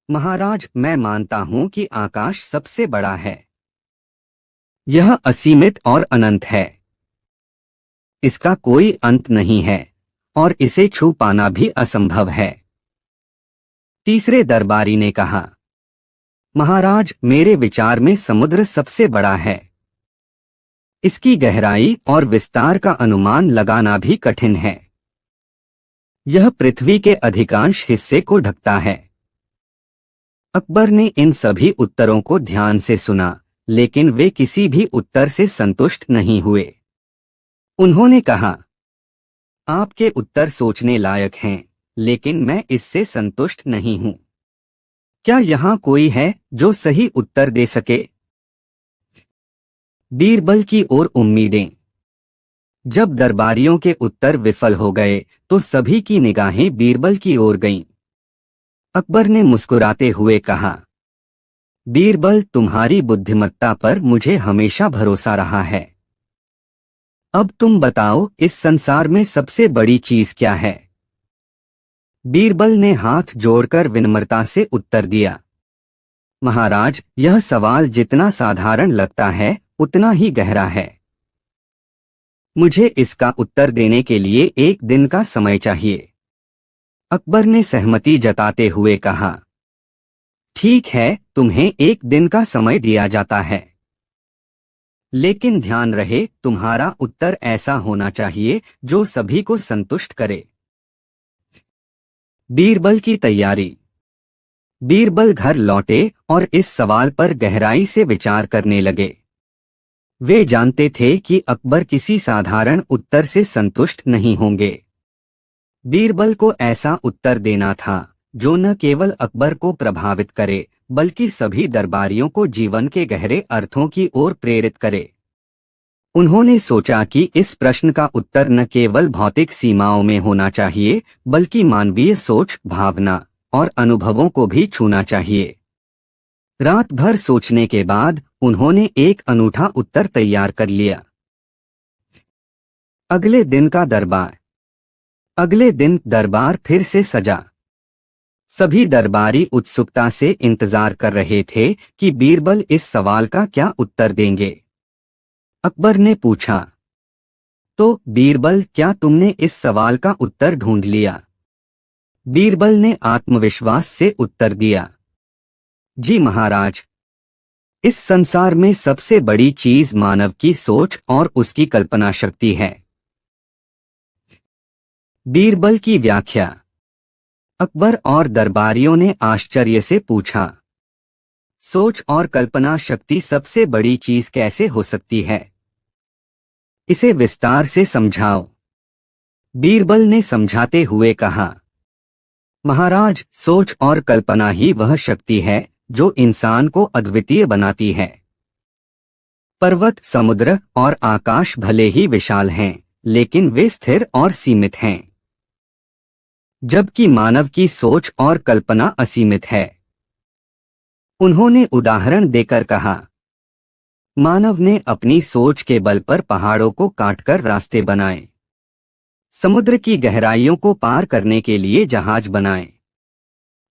महाराज, मैं मानता हूं कि आकाश सबसे बड़ा है। यह असीमित और अनंत है। इसका कोई अंत नहीं है और इसे छू पाना भी असंभव है। तीसरे दरबारी ने कहा, महाराज, मेरे विचार में समुद्र सबसे बड़ा है। इसकी गहराई और विस्तार का अनुमान लगाना भी कठिन है। यह पृथ्वी के अधिकांश हिस्से को ढकता है। अकबर ने इन सभी उत्तरों को ध्यान से सुना, लेकिन वे किसी भी उत्तर से संतुष्ट नहीं हुए। उन्होंने कहा, आपके उत्तर सोचने लायक हैं, लेकिन मैं इससे संतुष्ट नहीं हूं। क्या यहाँ कोई है जो सही उत्तर दे सके? बीरबल की ओर उम्मीदें। जब दरबारियों के उत्तर विफल हो गए तो सभी की निगाहें बीरबल की ओर गईं। अकबर ने मुस्कुराते हुए कहा, बीरबल, तुम्हारी बुद्धिमत्ता पर मुझे हमेशा भरोसा रहा है। अब तुम बताओ, इस संसार में सबसे बड़ी चीज क्या है? बीरबल ने हाथ जोड़कर विनम्रता से उत्तर दिया, महाराज, यह सवाल जितना साधारण लगता है उतना ही गहरा है। मुझे इसका उत्तर देने के लिए एक दिन का समय चाहिए। अकबर ने सहमति जताते हुए कहा, ठीक है, तुम्हें एक दिन का समय दिया जाता है। लेकिन ध्यान रहे, तुम्हारा उत्तर ऐसा होना चाहिए जो सभी को संतुष्ट करे। बीरबल की तैयारी। बीरबल घर लौटे और इस सवाल पर गहराई से विचार करने लगे। वे जानते थे कि अकबर किसी साधारण उत्तर से संतुष्ट नहीं होंगे। बीरबल को ऐसा उत्तर देना था जो न केवल अकबर को प्रभावित करे बल्कि सभी दरबारियों को जीवन के गहरे अर्थों की ओर प्रेरित करे। उन्होंने सोचा कि इस प्रश्न का उत्तर न केवल भौतिक सीमाओं में होना चाहिए बल्कि मानवीय सोच, भावना और अनुभवों को भी छूना चाहिए। रात भर सोचने के बाद उन्होंने एक अनूठा उत्तर तैयार कर लिया। अगले दिन का दरबार। अगले दिन दरबार फिर से सजा। सभी दरबारी उत्सुकता से इंतजार कर रहे थे कि बीरबल इस सवाल का क्या उत्तर देंगे। अकबर ने पूछा, तो बीरबल, क्या तुमने इस सवाल का उत्तर ढूंढ लिया? बीरबल ने आत्मविश्वास से उत्तर दिया, जी महाराज। इस संसार में सबसे बड़ी चीज मानव की सोच और उसकी कल्पना शक्ति है। बीरबल की व्याख्या। अकबर और दरबारियों ने आश्चर्य से पूछा, सोच और कल्पना शक्ति सबसे बड़ी चीज कैसे हो सकती है? इसे विस्तार से समझाओ। बीरबल ने समझाते हुए कहा, महाराज, सोच और कल्पना ही वह शक्ति है जो इंसान को अद्वितीय बनाती है। पर्वत, समुद्र और आकाश भले ही विशाल हैं, लेकिन वे स्थिर और सीमित हैं, जबकि मानव की सोच और कल्पना असीमित है। उन्होंने उदाहरण देकर कहा, मानव ने अपनी सोच के बल पर पहाड़ों को काटकर रास्ते बनाए, समुद्र की गहराइयों को पार करने के लिए जहाज बनाए,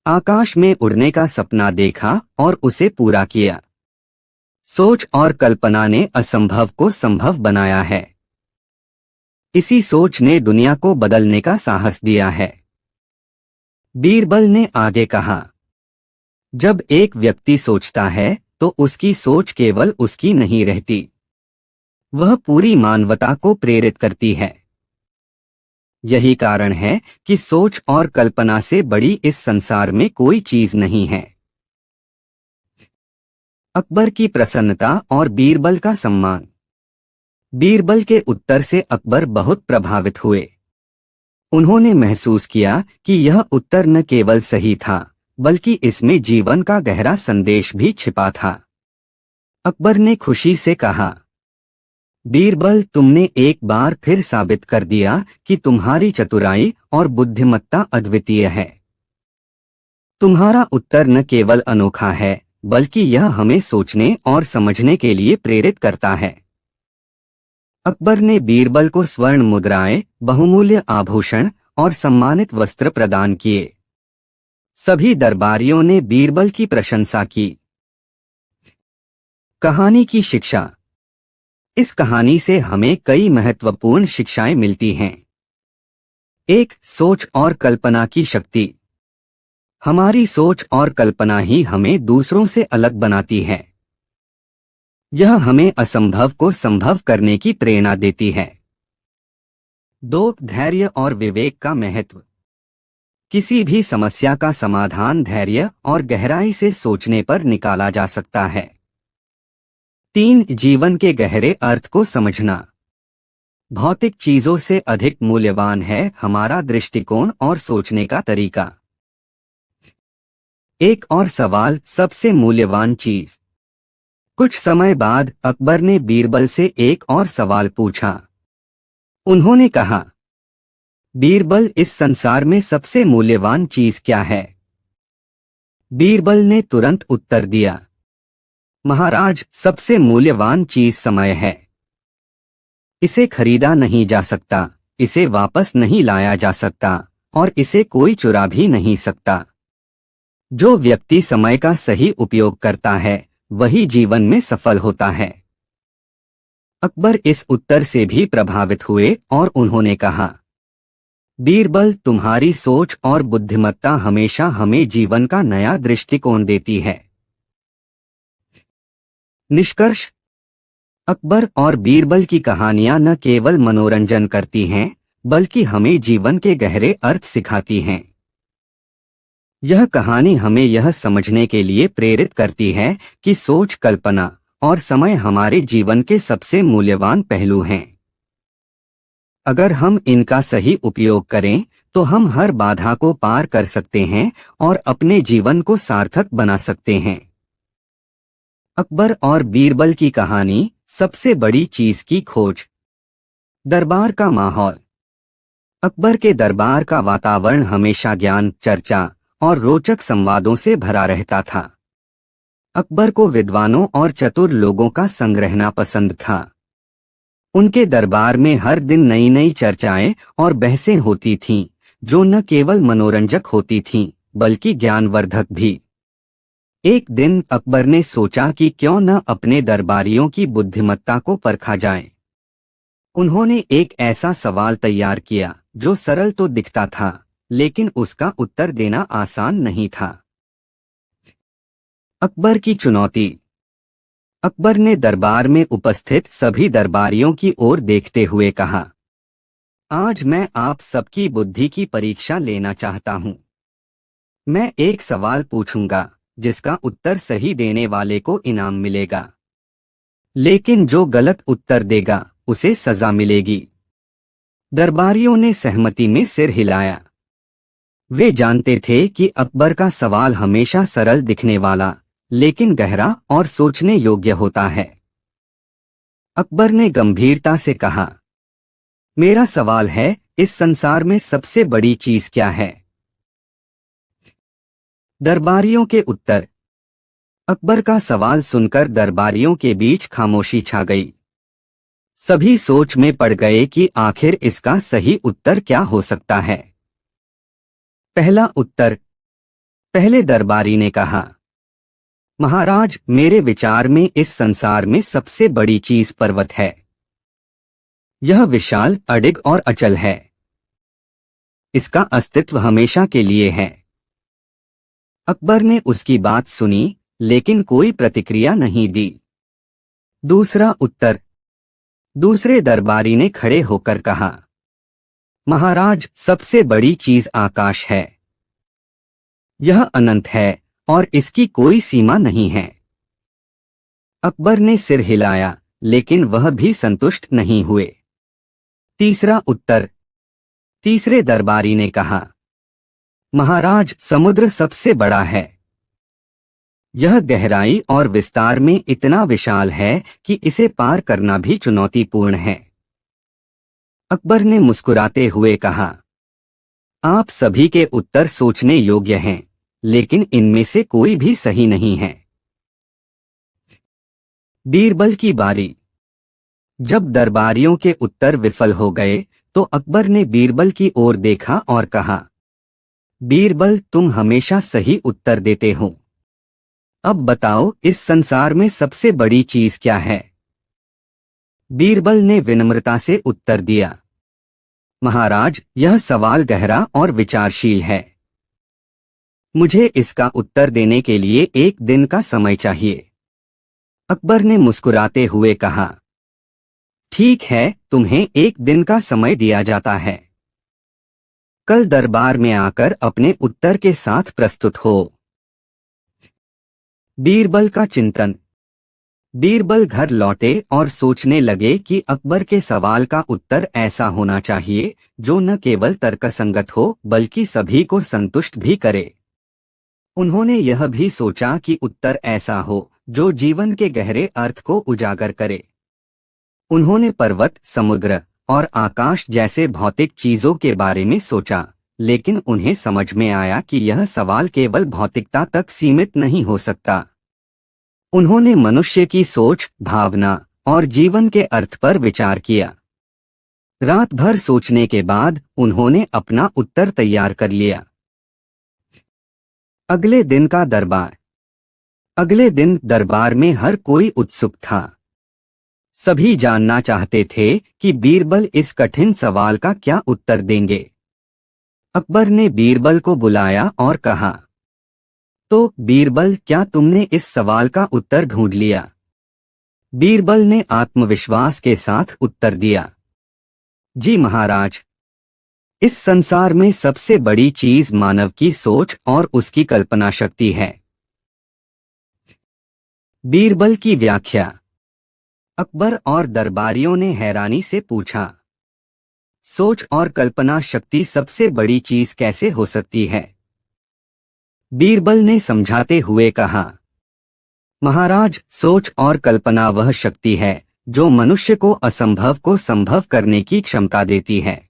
आकाश में उड़ने का सपना देखा और उसे पूरा किया। सोच और कल्पना ने असंभव को संभव बनाया है। इसी सोच ने दुनिया को बदलने का साहस दिया है। बीरबल ने आगे कहा, जब एक व्यक्ति सोचता है तो उसकी सोच केवल उसकी नहीं रहती, वह पूरी मानवता को प्रेरित करती है। यही कारण है कि सोच और कल्पना से बड़ी इस संसार में कोई चीज नहीं है। अकबर की प्रसन्नता और बीरबल का सम्मान। बीरबल के उत्तर से अकबर बहुत प्रभावित हुए। उन्होंने महसूस किया कि यह उत्तर न केवल सही था बल्कि इसमें जीवन का गहरा संदेश भी छिपा था। अकबर ने खुशी से कहा, बीरबल, तुमने एक बार फिर साबित कर दिया कि तुम्हारी चतुराई और बुद्धिमत्ता अद्वितीय है। तुम्हारा उत्तर न केवल अनोखा है बल्कि यह हमें सोचने और समझने के लिए प्रेरित करता है। अकबर ने बीरबल को स्वर्ण मुद्राएं, बहुमूल्य आभूषण और सम्मानित वस्त्र प्रदान किए। सभी दरबारियों ने बीरबल की प्रशंसा की। कहानी की शिक्षा। इस कहानी से हमें कई महत्वपूर्ण शिक्षाएं मिलती हैं। 1. सोच और कल्पना की शक्ति। हमारी सोच और कल्पना ही हमें दूसरों से अलग बनाती है। यह हमें असंभव को संभव करने की प्रेरणा देती है। 2. धैर्य और विवेक का महत्व। किसी भी समस्या का समाधान धैर्य और गहराई से सोचने पर निकाला जा सकता है। 3. जीवन के गहरे अर्थ को समझना। भौतिक चीजों से अधिक मूल्यवान है हमारा दृष्टिकोण और सोचने का तरीका। एक और सवाल, सबसे मूल्यवान चीज। कुछ समय बाद अकबर ने बीरबल से एक और सवाल पूछा। उन्होंने कहा, बीरबल, इस संसार में सबसे मूल्यवान चीज क्या है? बीरबल ने तुरंत उत्तर दिया, महाराज, सबसे मूल्यवान चीज समय है। इसे खरीदा नहीं जा सकता, इसे वापस नहीं लाया जा सकता और इसे कोई चुरा भी नहीं सकता। जो व्यक्ति समय का सही उपयोग करता है वही जीवन में सफल होता है। अकबर इस उत्तर से भी प्रभावित हुए और उन्होंने कहा, बीरबल, तुम्हारी सोच और बुद्धिमत्ता हमेशा हमें जीवन का नया दृष्टिकोण देती है। निष्कर्ष। अकबर और बीरबल की कहानियां न केवल मनोरंजन करती हैं बल्कि हमें जीवन के गहरे अर्थ सिखाती हैं। यह कहानी हमें यह समझने के लिए प्रेरित करती है कि सोच, कल्पना और समय हमारे जीवन के सबसे मूल्यवान पहलू हैं। अगर हम इनका सही उपयोग करें तो हम हर बाधा को पार कर सकते हैं और अपने जीवन को सार्थक बना सकते हैं। अकबर और बीरबल की कहानी, सबसे बड़ी चीज की खोज। दरबार का माहौल। अकबर के दरबार का वातावरण हमेशा ज्ञान, चर्चा और रोचक संवादों से भरा रहता था। अकबर को विद्वानों और चतुर लोगों का संग रहना पसंद था। उनके दरबार में हर दिन नई नई चर्चाएं और बहसें होती थीं, जो न केवल मनोरंजक होती थीं, बल्कि ज्ञानवर्धक भी। एक दिन अकबर ने सोचा कि क्यों न अपने दरबारियों की बुद्धिमत्ता को परखा जाए। उन्होंने एक ऐसा सवाल तैयार किया जो सरल तो दिखता था, लेकिन उसका उत्तर देना आसान नहीं था। अकबर की चुनौती। अकबर ने दरबार में उपस्थित सभी दरबारियों की ओर देखते हुए कहा, आज मैं आप सबकी बुद्धि की परीक्षा लेना चाहता हूं। मैं एक सवाल पूछूंगा, जिसका उत्तर सही देने वाले को इनाम मिलेगा, लेकिन जो गलत उत्तर देगा उसे सजा मिलेगी। दरबारियों ने सहमति में सिर हिलाया। वे जानते थे कि अकबर का सवाल हमेशा सरल दिखने वाला, लेकिन गहरा और सोचने योग्य होता है। अकबर ने गंभीरता से कहा, मेरा सवाल है, इस संसार में सबसे बड़ी चीज क्या है? दरबारियों के उत्तर। अकबर का सवाल सुनकर दरबारियों के बीच खामोशी छा गई। सभी सोच में पड़ गए कि आखिर इसका सही उत्तर क्या हो सकता है। पहला उत्तर। पहले दरबारी ने कहा, महाराज, मेरे विचार में इस संसार में सबसे बड़ी चीज पर्वत है। यह विशाल, अडिग और अचल है। इसका अस्तित्व हमेशा के लिए है। अकबर ने उसकी बात सुनी, लेकिन कोई प्रतिक्रिया नहीं दी। दूसरा उत्तर। दूसरे दरबारी ने खड़े होकर कहा, महाराज, सबसे बड़ी चीज आकाश है। यह अनंत है और इसकी कोई सीमा नहीं है। अकबर ने सिर हिलाया, लेकिन वह भी संतुष्ट नहीं हुए। तीसरा उत्तर। तीसरे दरबारी ने कहा, महाराज, समुद्र सबसे बड़ा है। यह गहराई और विस्तार में इतना विशाल है कि इसे पार करना भी चुनौतीपूर्ण है। अकबर ने मुस्कुराते हुए कहा, आप सभी के उत्तर सोचने योग्य हैं, लेकिन इनमें से कोई भी सही नहीं है। बीरबल की बारी। जब दरबारियों के उत्तर विफल हो गए तो अकबर ने बीरबल की ओर देखा और कहा, बीरबल, तुम हमेशा सही उत्तर देते हो। अब बताओ, इस संसार में सबसे बड़ी चीज क्या है? बीरबल ने विनम्रता से उत्तर दिया, महाराज, यह सवाल गहरा और विचारशील है। मुझे इसका उत्तर देने के लिए एक दिन का समय चाहिए। अकबर ने मुस्कुराते हुए कहा, ठीक है, तुम्हें एक दिन का समय दिया जाता है। कल दरबार में आकर अपने उत्तर के साथ प्रस्तुत हो। बीरबल का चिंतन। बीरबल घर लौटे और सोचने लगे कि अकबर के सवाल का उत्तर ऐसा होना चाहिए जो न केवल तर्कसंगत हो, बल्कि सभी को संतुष्ट भी करे। उन्होंने यह भी सोचा कि उत्तर ऐसा हो जो जीवन के गहरे अर्थ को उजागर करे। उन्होंने पर्वत, समुद्र और आकाश जैसे भौतिक चीजों के बारे में सोचा, लेकिन उन्हें समझ में आया कि यह सवाल केवल भौतिकता तक सीमित नहीं हो सकता। उन्होंने मनुष्य की सोच, भावना और जीवन के अर्थ पर विचार किया। रात भर सोचने के बाद उन्होंने अपना उत्तर तैयार कर लिया। अगले दिन का दरबार। अगले दिन दरबार में हर कोई उत्सुक था। सभी जानना चाहते थे कि बीरबल इस कठिन सवाल का क्या उत्तर देंगे। अकबर ने बीरबल को बुलाया और कहा, तो बीरबल, क्या तुमने इस सवाल का उत्तर ढूंढ लिया? बीरबल ने आत्मविश्वास के साथ उत्तर दिया, जी महाराज। इस संसार में सबसे बड़ी चीज मानव की सोच और उसकी कल्पना शक्ति है। बीरबल की व्याख्या। अकबर और दरबारियों ने हैरानी से पूछा, सोच और कल्पना शक्ति सबसे बड़ी चीज कैसे हो सकती है? बीरबल ने समझाते हुए कहा, महाराज, सोच और कल्पना वह शक्ति है जो मनुष्य को असंभव को संभव करने की क्षमता देती है।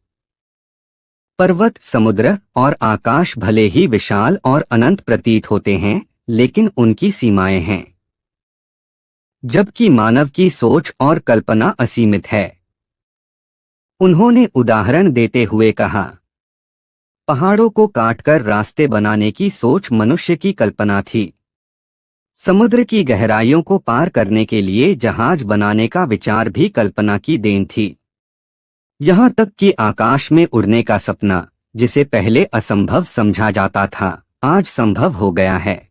पर्वत, समुद्र और आकाश भले ही विशाल और अनंत प्रतीत होते हैं, लेकिन उनकी सीमाएं हैं, जबकि मानव की सोच और कल्पना असीमित है। उन्होंने उदाहरण देते हुए कहा, पहाड़ों को काटकर रास्ते बनाने की सोच मनुष्य की कल्पना थी। समुद्र की गहराइयों को पार करने के लिए जहाज बनाने का विचार भी कल्पना की देन थी। यहाँ तक कि आकाश में उड़ने का सपना, जिसे पहले असंभव समझा जाता था, आज संभव हो गया है।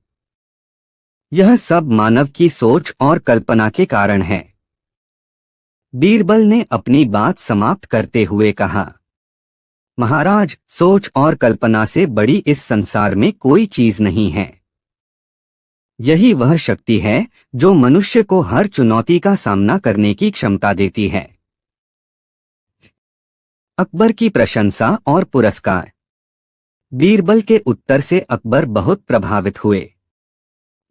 यह सब मानव की सोच और कल्पना के कारण है। बीरबल ने अपनी बात समाप्त करते हुए कहा, महाराज, सोच और कल्पना से बड़ी इस संसार में कोई चीज नहीं है। यही वह शक्ति है जो मनुष्य को हर चुनौती का सामना करने की क्षमता देती है। अकबर की प्रशंसा और पुरस्कार। बीरबल के उत्तर से अकबर बहुत प्रभावित हुए।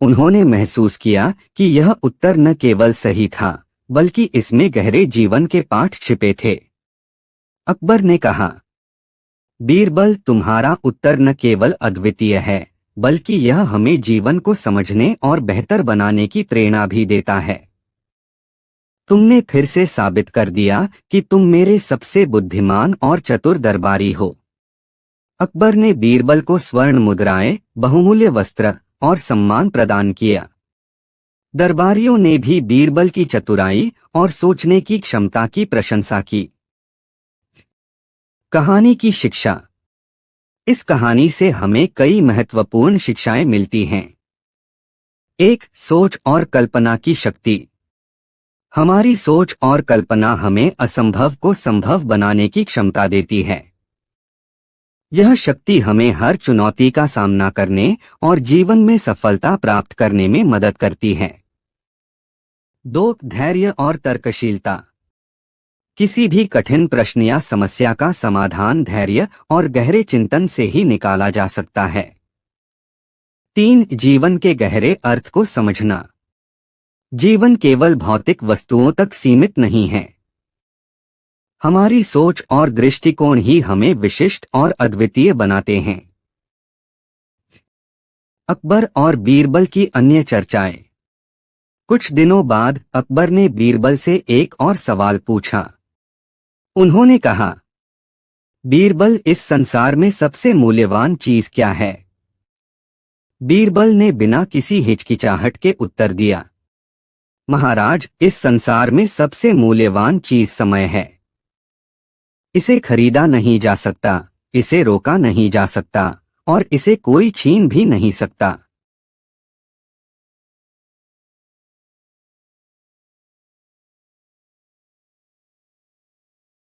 उन्होंने महसूस किया कि यह उत्तर न केवल सही था, बल्कि इसमें गहरे जीवन के पाठ छिपे थे। अकबर ने कहा, बीरबल, तुम्हारा उत्तर न केवल अद्वितीय है, बल्कि यह हमें जीवन को समझने और बेहतर बनाने की प्रेरणा भी देता है। तुमने फिर से साबित कर दिया कि तुम मेरे सबसे बुद्धिमान और चतुर दरबारी हो। अकबर ने बीरबल को स्वर्ण मुद्राएं, बहुमूल्य वस्त्र और सम्मान प्रदान किया। दरबारियों ने भी बीरबल की चतुराई और सोचने की क्षमता की प्रशंसा की। कहानी की शिक्षा। इस कहानी से हमें कई महत्वपूर्ण शिक्षाएं मिलती हैं। 1. सोच और कल्पना की शक्ति। हमारी सोच और कल्पना हमें असंभव को संभव बनाने की क्षमता देती है। यह शक्ति हमें हर चुनौती का सामना करने और जीवन में सफलता प्राप्त करने में मदद करती है। 2. धैर्य और तर्कशीलता। किसी भी कठिन प्रश्न या समस्या का समाधान धैर्य और गहरे चिंतन से ही निकाला जा सकता है। 3. जीवन के गहरे अर्थ को समझना। जीवन केवल भौतिक वस्तुओं तक सीमित नहीं है। हमारी सोच और दृष्टिकोण ही हमें विशिष्ट और अद्वितीय बनाते हैं। अकबर और बीरबल की अन्य चर्चाएं। कुछ दिनों बाद अकबर ने बीरबल से एक और सवाल पूछा। उन्होंने कहा, बीरबल, इस संसार में सबसे मूल्यवान चीज क्या है? बीरबल ने बिना किसी हिचकिचाहट के उत्तर दिया, महाराज, इस संसार में सबसे मूल्यवान चीज समय है। इसे खरीदा नहीं जा सकता, इसे रोका नहीं जा सकता और इसे कोई छीन भी नहीं सकता।